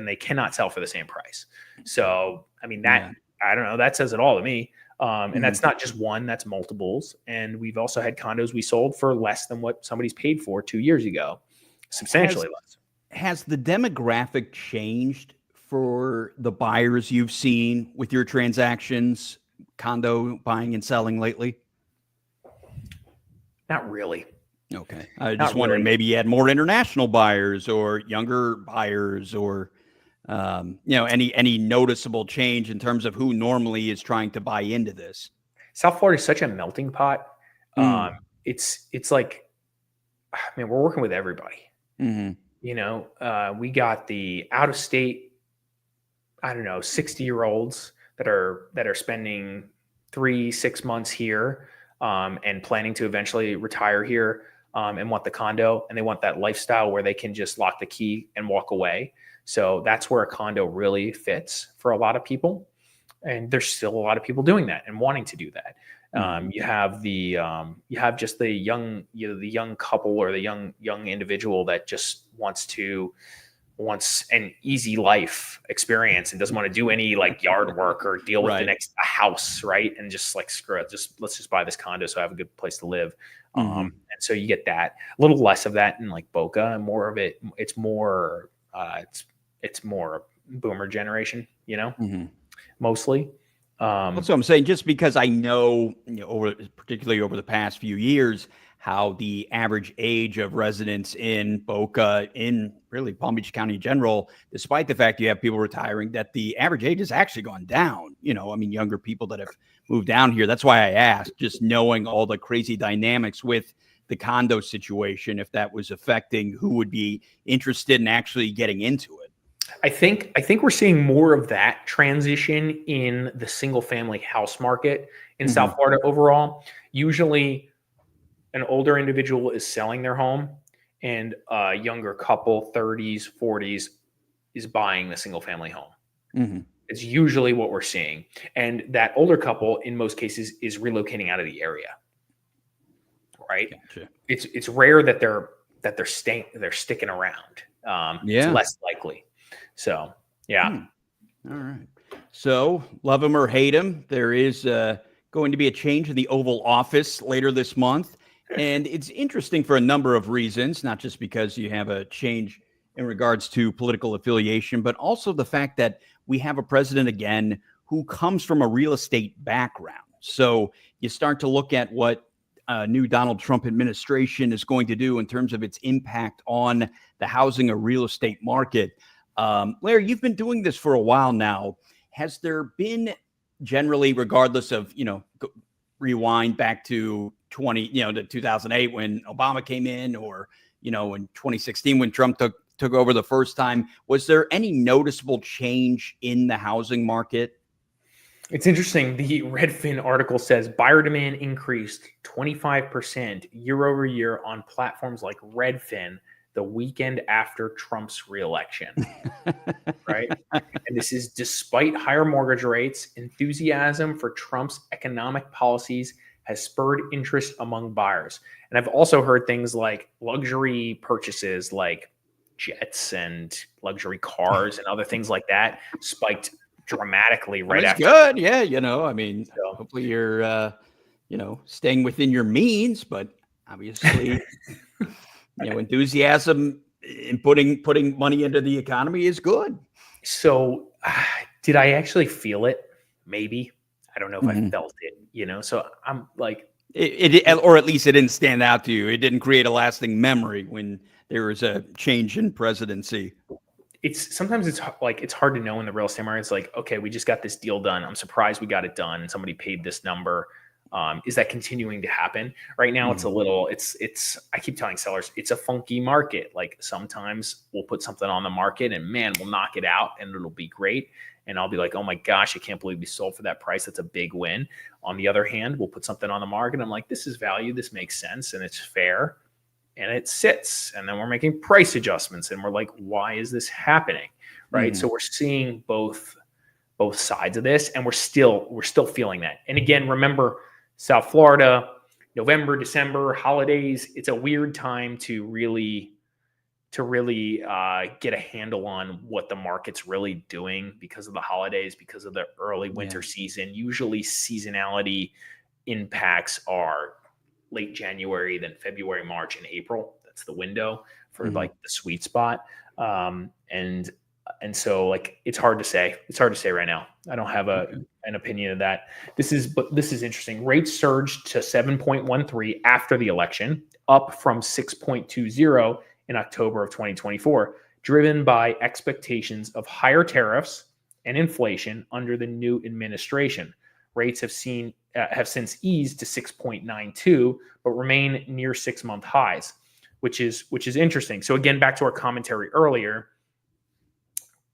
they cannot sell for the same price. So, I mean, I don't know, that says it all to me. And that's not just one, that's multiples. And we've also had condos we sold for less than what somebody's paid for 2 years ago, substantially less. Has the demographic changed for the buyers you've seen with your transactions, condo buying and selling lately? Not really. Okay. I just wondering, maybe you had more international buyers or younger buyers, or any noticeable change in terms of who normally is trying to buy into this. South Florida is such a melting pot. It's like, man, we're working with everybody. Mm-hmm. You know, we got the out of state, 60-year-olds that are spending 3-6 months here, and planning to eventually retire here, and want the condo, and they want that lifestyle where they can just lock the key and walk away. So that's where a condo really fits for a lot of people. And there's still a lot of people doing that and wanting to do that. You have just the young couple or the young individual that just wants an easy life experience and doesn't want to do any like yard work or deal with the next house, right? And just like, screw it, let's just buy this condo so I have a good place to live. And so you get that, a little less of that in like Boca, and more of it. It's more boomer generation, mostly. That's what I'm saying. Just because I know, particularly over the past few years, how the average age of residents in Boca, in really Palm Beach County in general, despite the fact you have people retiring, that the average age has actually gone down. Younger people that have moved down here. That's why I asked, just knowing all the crazy dynamics with the condo situation, if that was affecting who would be interested in actually getting into it. I think we're seeing more of that transition in the single family house market in South Florida overall. Usually an older individual is selling their home, and a younger couple, 30s, 40s, is buying the single family home. It's usually what we're seeing. And that older couple, in most cases, is relocating out of the area. Right? Gotcha. It's rare that they're that they're sticking around. Yeah. It's less likely. So yeah. All right. So love him or hate him, there is going to be a change in the Oval Office later this month. And it's interesting for a number of reasons, not just because you have a change in regards to political affiliation, but also the fact that we have a president again who comes from a real estate background. So you start to look at what new Donald Trump administration is going to do in terms of its impact on the housing or real estate market. Larry, you've been doing this for a while now. Has there been generally, regardless of, rewind back to to 2008 when Obama came in, or, in 2016 when Trump took over the first time, was there any noticeable change in the housing market? It's interesting. The Redfin article says buyer demand increased 25% year over year on platforms like Redfin the weekend after Trump's reelection, right? And this is despite higher mortgage rates. Enthusiasm for Trump's economic policies has spurred interest among buyers. And I've also heard things like luxury purchases like jets and luxury cars and other things like that spiked dramatically right after. Good. Yeah. Hopefully you're, staying within your means, but obviously, enthusiasm in putting money into the economy is good. So did I actually feel it? Maybe. I don't know if I felt it, so I'm like, or at least it didn't stand out to you. It didn't create a lasting memory when there was a change in presidency. Sometimes it's hard to know in the real estate market. It's like, okay, we just got this deal done. I'm surprised we got it done. Somebody paid this number. Is that continuing to happen right now? It's a little, I keep telling sellers, it's a funky market. Like sometimes we'll put something on the market and man, we'll knock it out and it'll be great. And I'll be like, oh my gosh, I can't believe we sold for that price. That's a big win. On the other hand, we'll put something on the market. I'm like, this is value. This makes sense. And it's fair. And it sits. And then we're making price adjustments. And we're like, why is this happening? Right. So we're seeing both sides of this. And we're still feeling that. And again, remember, South Florida, November, December, holidays. It's a weird time to really get a handle on what the market's really doing because of the holidays, because of the early winter season. Usually seasonality impacts are late January, then February, March, and April. That's the window for like the sweet spot. And so like, it's hard to say. It's hard to say right now. I don't have an opinion of that. This is interesting. Rates surged to 7.13 after the election, up from 6.20 in October of 2024, driven by expectations of higher tariffs and inflation under the new administration. Rates have since eased to 6.92, but remain near 6-month highs, which is interesting. So again, back to our commentary earlier,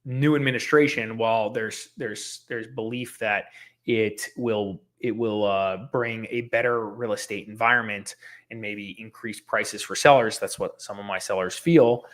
new administration, while there's belief that it will bring a better real estate environment and maybe increase prices for sellers. That's what some of my sellers feel.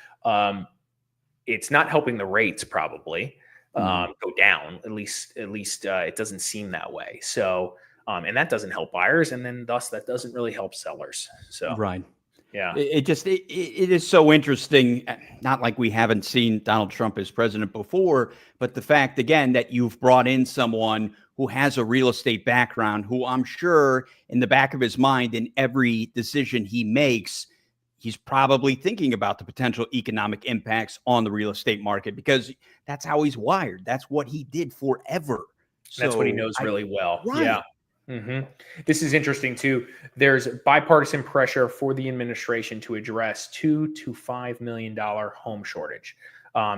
It's not helping the rates probably go down. At least it doesn't seem that way. So, and that doesn't help buyers, and then thus that doesn't really help sellers. So, right. Yeah. It is so interesting. Not like we haven't seen Donald Trump as president before, but the fact, again, that you've brought in someone who has a real estate background, who I'm sure in the back of his mind, in every decision he makes, he's probably thinking about the potential economic impacts on the real estate market, because that's how he's wired. That's what he did forever. That's what he knows really well. Right. Yeah. This is interesting too. There's bipartisan pressure for the administration to address $2 to $5 million home shortage.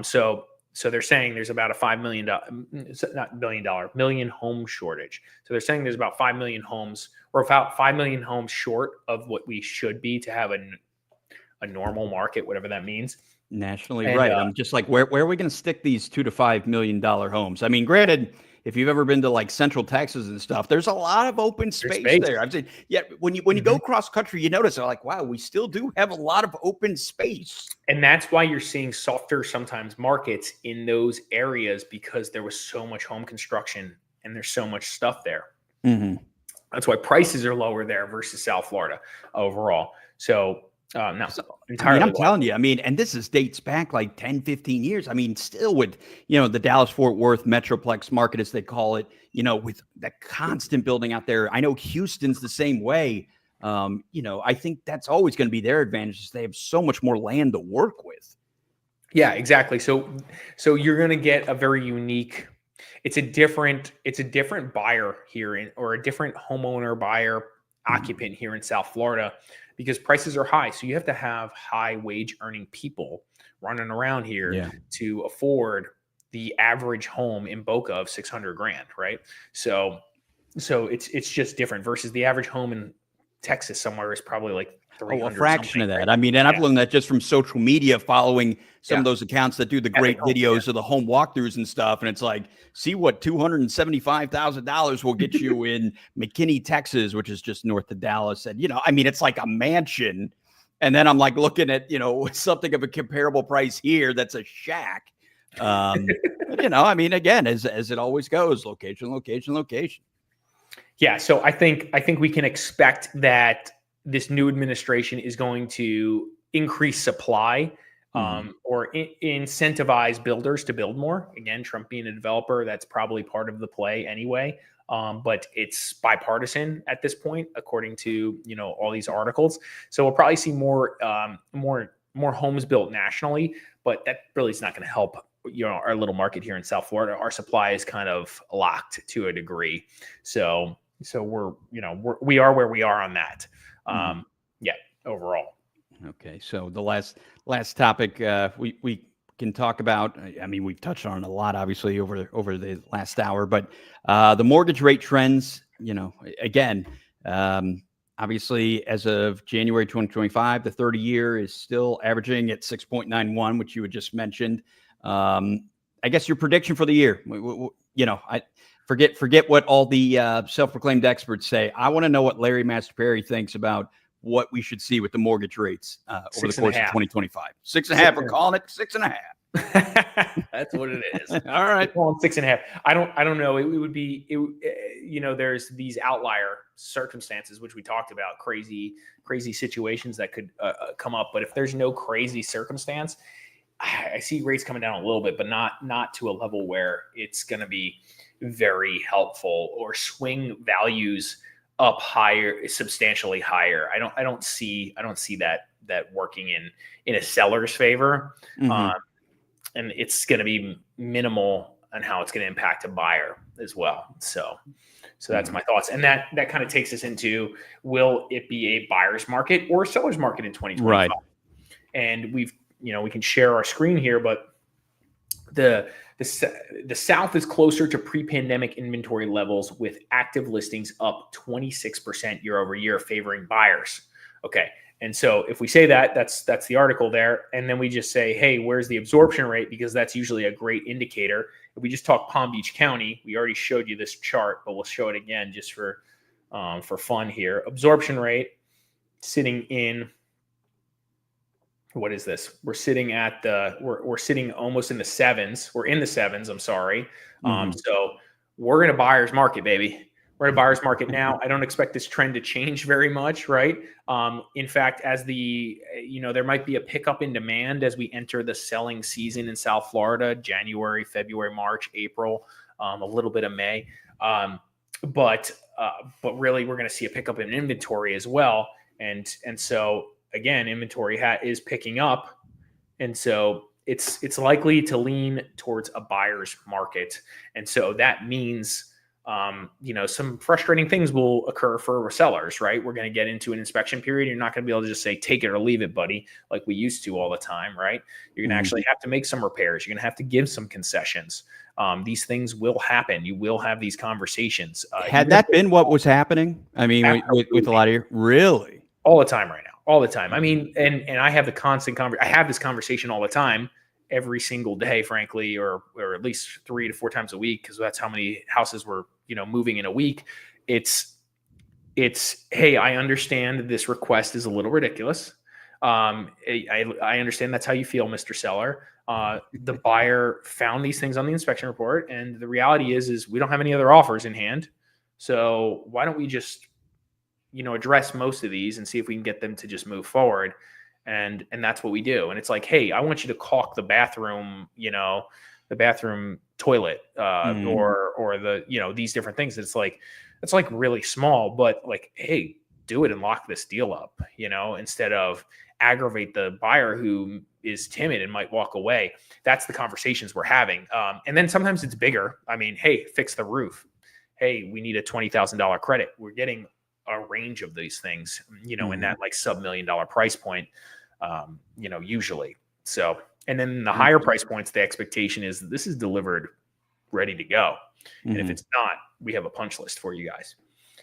So they're saying there's about a $5 million, not $1 billion, million home shortage. So they're saying there's about 5 million homes, or about 5 million homes short of what we should be to have a normal market, whatever that means. Nationally, and, right. I'm just like, where are we going to stick these $2 to $5 million homes? I mean, granted, if you've ever been to like Central Texas and stuff, there's a lot of open space there. I'm saying, yeah, when you go cross country, you notice they're like, wow, we still do have a lot of open space. And that's why you're seeing softer sometimes markets in those areas, because there was so much home construction and there's so much stuff there. That's why prices are lower there versus South Florida overall. So No, So, entirely. I'm telling you, and this dates back like 10, 15 years. Still with, the Dallas Fort Worth Metroplex market, as they call it, with the constant building out there. I know Houston's the same way. I think that's always going to be their advantage is they have so much more land to work with. Yeah, exactly. So you're going to get a very unique. It's a different buyer here or a different homeowner, buyer, occupant here in South Florida because prices are high. So you have to have high wage earning people running around here to afford the average home in Boca of 600 grand, right? So it's just different versus the average home in Texas somewhere is probably like 300 a fraction of that. Right? And I've learned that just from social media, following some of those accounts that do the great videos of the home walkthroughs and stuff. And it's like, see what $275,000 will get you in McKinney, Texas, which is just north of Dallas. And, it's like a mansion. And then I'm like looking at, something of a comparable price here that's a shack. Again, as it always goes, location, location, location. Yeah. So I think we can expect that this new administration is going to increase supply or incentivize builders to build more. Again, Trump being a developer, that's probably part of the play anyway. But it's bipartisan at this point, according to all these articles. So we'll probably see more homes built nationally, but that really is not going to help our little market here in South Florida. Our supply is kind of locked to a degree. So we are where we are on that. Overall. Okay. So the last topic we can talk about, we've touched on it a lot, obviously, over the last hour, but the mortgage rate trends, again, obviously, as of January 2025, the 30-year is still averaging at 6.91, which you had just mentioned. I guess your prediction for the year, I forget what all the self-proclaimed experts say. I want to know what Larry Mastropieri thinks about what we should see with the mortgage rates over the course of 2025. 6.5. We're calling it 6.5. That's what it is. All right. 6.5. I don't know. It would be, there's these outlier circumstances, which we talked about, crazy situations that could come up. But if there's no crazy circumstance, I see rates coming down a little bit, but not to a level where it's going to be very helpful or swing values up higher, substantially higher. I don't see that working in a seller's favor. And it's going to be minimal on how it's going to impact a buyer as well. So that's my thoughts. And that kind of takes us into, will it be a buyer's market or a seller's market in 2025? Right. And we can share our screen here, but the South is closer to pre-pandemic inventory levels with active listings up 26% year over year, favoring buyers. Okay. And so if we say that's the article there, and then we just say, hey, where's the absorption rate? Because that's usually a great indicator. If we just talk Palm Beach County, we already showed you this chart, but we'll show it again just for fun here. Absorption rate sitting in, what is this? We're sitting at we're sitting almost in the sevens. We're in the sevens. I'm sorry. So we're in a buyer's market, baby. We're in a buyer's market now. I don't expect this trend to change very much, right? In fact, as there might be a pickup in demand as we enter the selling season in South Florida, January, February, March, April, a little bit of May. But really we're going to see a pickup in inventory as well. And so again, inventory is picking up. And so it's likely to lean towards a buyer's market. And so that means, some frustrating things will occur for sellers, right? We're going to get into an inspection period. You're not going to be able to just say, take it or leave it, buddy, like we used to all the time, right? You're going to actually have to make some repairs. You're going to have to give some concessions. These things will happen. You will have these conversations. Had that been what was happening? With a lot of you, really? All the time right now. All the time. And I have the constant I have this conversation all the time, every single day, frankly, or at least 3 to 4 times a week, because that's how many houses we're moving in a week. It's hey, I understand this request is a little ridiculous. I understand that's how you feel, Mr. Seller. The buyer found these things on the inspection report, and the reality is we don't have any other offers in hand. So why don't we just address most of these and see if we can get them to just move forward. And that's what we do. And it's like, hey, I want you to caulk the bathroom, the bathroom toilet, or the, these different things. It's like really small, but like, hey, do it and lock this deal up, instead of aggravate the buyer who is timid and might walk away. That's the conversations we're having. And then sometimes it's bigger. I mean, hey, fix the roof. Hey, we need a $20,000 credit. We're getting a range of these things, in that like sub $1 million price point, usually. So, and then the higher price points, the expectation is that this is delivered ready to go. And if it's not, we have a punch list for you guys.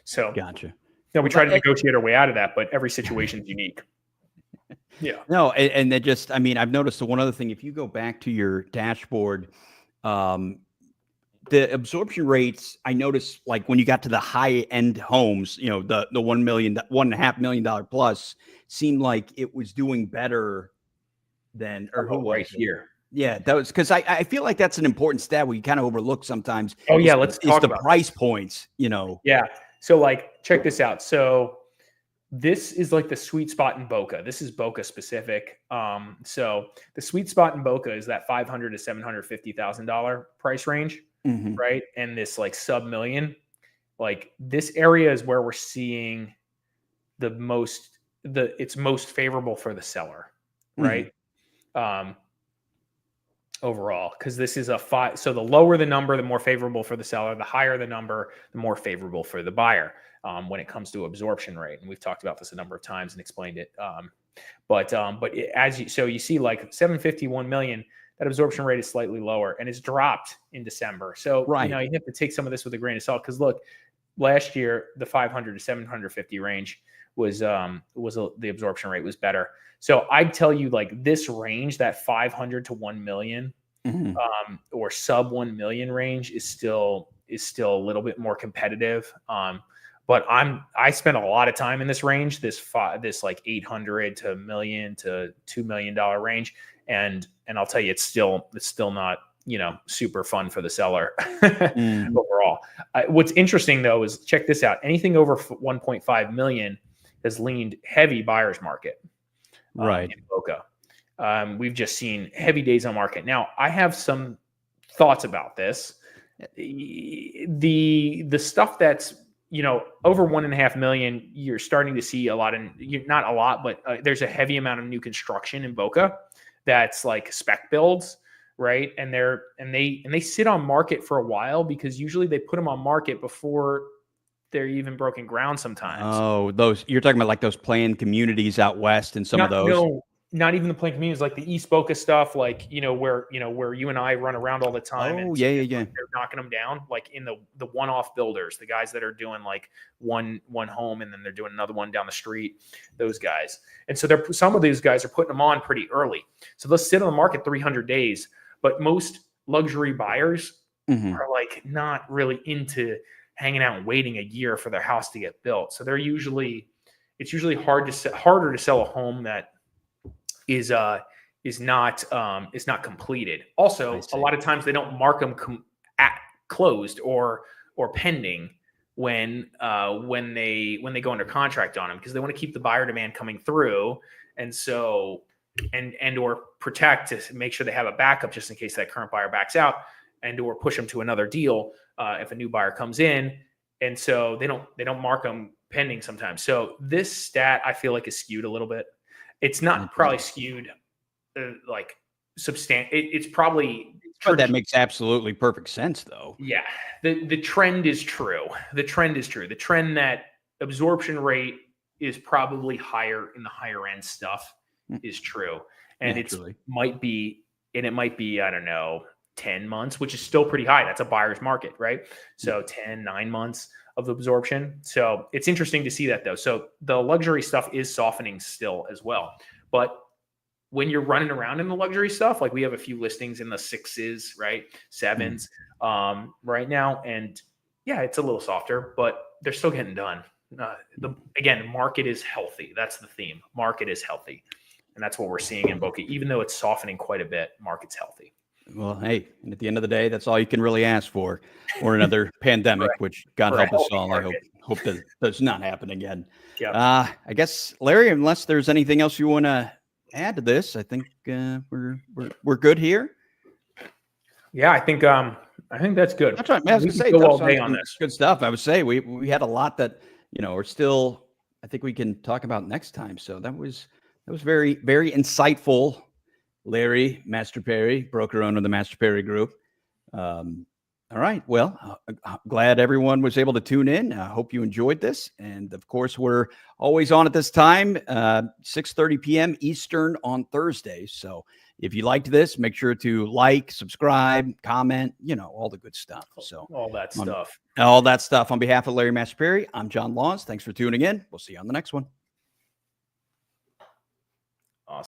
So gotcha. We try to negotiate our way out of that, but every situation is unique. Yeah. No, and that just, I mean, I've noticed the one other thing, if you go back to your dashboard, the absorption rates, I noticed like when you got to the high end homes, the $1.5 million plus seemed like it was doing better than, or who was right here. Yeah, that was because I feel like that's an important stat we kind of overlook sometimes. Oh yeah, let's talk about price points, Yeah. So like, check this out. So this is like the sweet spot in Boca. This is Boca specific. So the sweet spot in Boca is that $500,000 to $750,000 price range, right? And this like sub million, like this area is where we're seeing it's most favorable for the seller, right? Overall, because this is a 5. So the lower the number, the more favorable for the seller. The higher the number, the more favorable for the buyer when it comes to absorption rate. And we've talked about this a number of times and explained it. But you see like 751 million, that absorption rate is slightly lower and it's dropped in December. So you have to take some of this with a grain of salt because look, last year the 500 to 750 range was the absorption rate was better. So I'd tell you like this range, that 500 to 1 million or sub 1 million range is still a little bit more competitive. But I spent a lot of time in this range, this like 800 to $1 million to $2 million range. And I'll tell you, it's still not, super fun for the seller overall. What's interesting though, is check this out. Anything over 1.5 million has leaned heavy buyer's market. In Boca. We've just seen heavy days on market. Now, I have some thoughts about this. The stuff that's, over 1.5 million, you're starting to see a lot not a lot, but there's a heavy amount of new construction in Boca that's like spec builds, right? And they sit on market for a while because usually they put them on market before they're even broken ground sometimes. Oh, those you're talking about like those planned communities out west and some of those. No, not even the planned communities, like the East Boca stuff, like where you and I run around all the time. Oh, yeah. They're knocking them down, like in the one-off builders, the guys that are doing like one home and then they're doing another one down the street. Those guys, and so some of these guys are putting them on pretty early. So they'll sit on the market 300 days, but most luxury buyers are like not really into hanging out and waiting a year for their house to get built. So it's usually harder to sell a home that is not completed. Also, a lot of times they don't mark them closed or pending when they go under contract on them because they want to keep the buyer demand coming through, and so and or protect to make sure they have a backup just in case that current buyer backs out, and or push them to another deal if a new buyer comes in. And so they don't mark them pending sometimes. So this stat I feel like is skewed a little bit. It's not probably skewed like substantial. It's probably but that makes absolutely perfect sense though. Yeah. The trend is true. The trend that absorption rate is probably higher in the higher end stuff is true. And it might be, I don't know, 10 months, which is still pretty high. That's a buyer's market, right? So 9 months of absorption. So it's interesting to see that though. So the luxury stuff is softening still as well. But when you're running around in the luxury stuff, like we have a few listings in the 6s, right? 7s right now. And yeah, it's a little softer, but they're still getting done. Again, market is healthy. That's the theme. Market is healthy. And that's what we're seeing in Boca. Even though it's softening quite a bit, market's healthy. Well, hey, and at the end of the day, that's all you can really ask for, or another pandemic, which God help us all. I hope that does not happen again. Yeah. I guess, Larry, unless there's anything else you want to add to this, I think we're good here. Yeah, I think that's good. That's right. I was We gonna can say, go all touched on day some on this. good stuff. I would say we had a lot that are still. I think we can talk about next time. So that was very very insightful. Larry Mastropieri, broker owner of the Mastropieri Group. All right. Well, glad everyone was able to tune in. I hope you enjoyed this. And of course, we're always on at this time, 6:30 p.m. Eastern on Thursdays. So if you liked this, make sure to like, subscribe, comment, all the good stuff. So All that stuff. all that stuff. On behalf of Larry Mastropieri, I'm John Laws. Thanks for tuning in. We'll see you on the next one.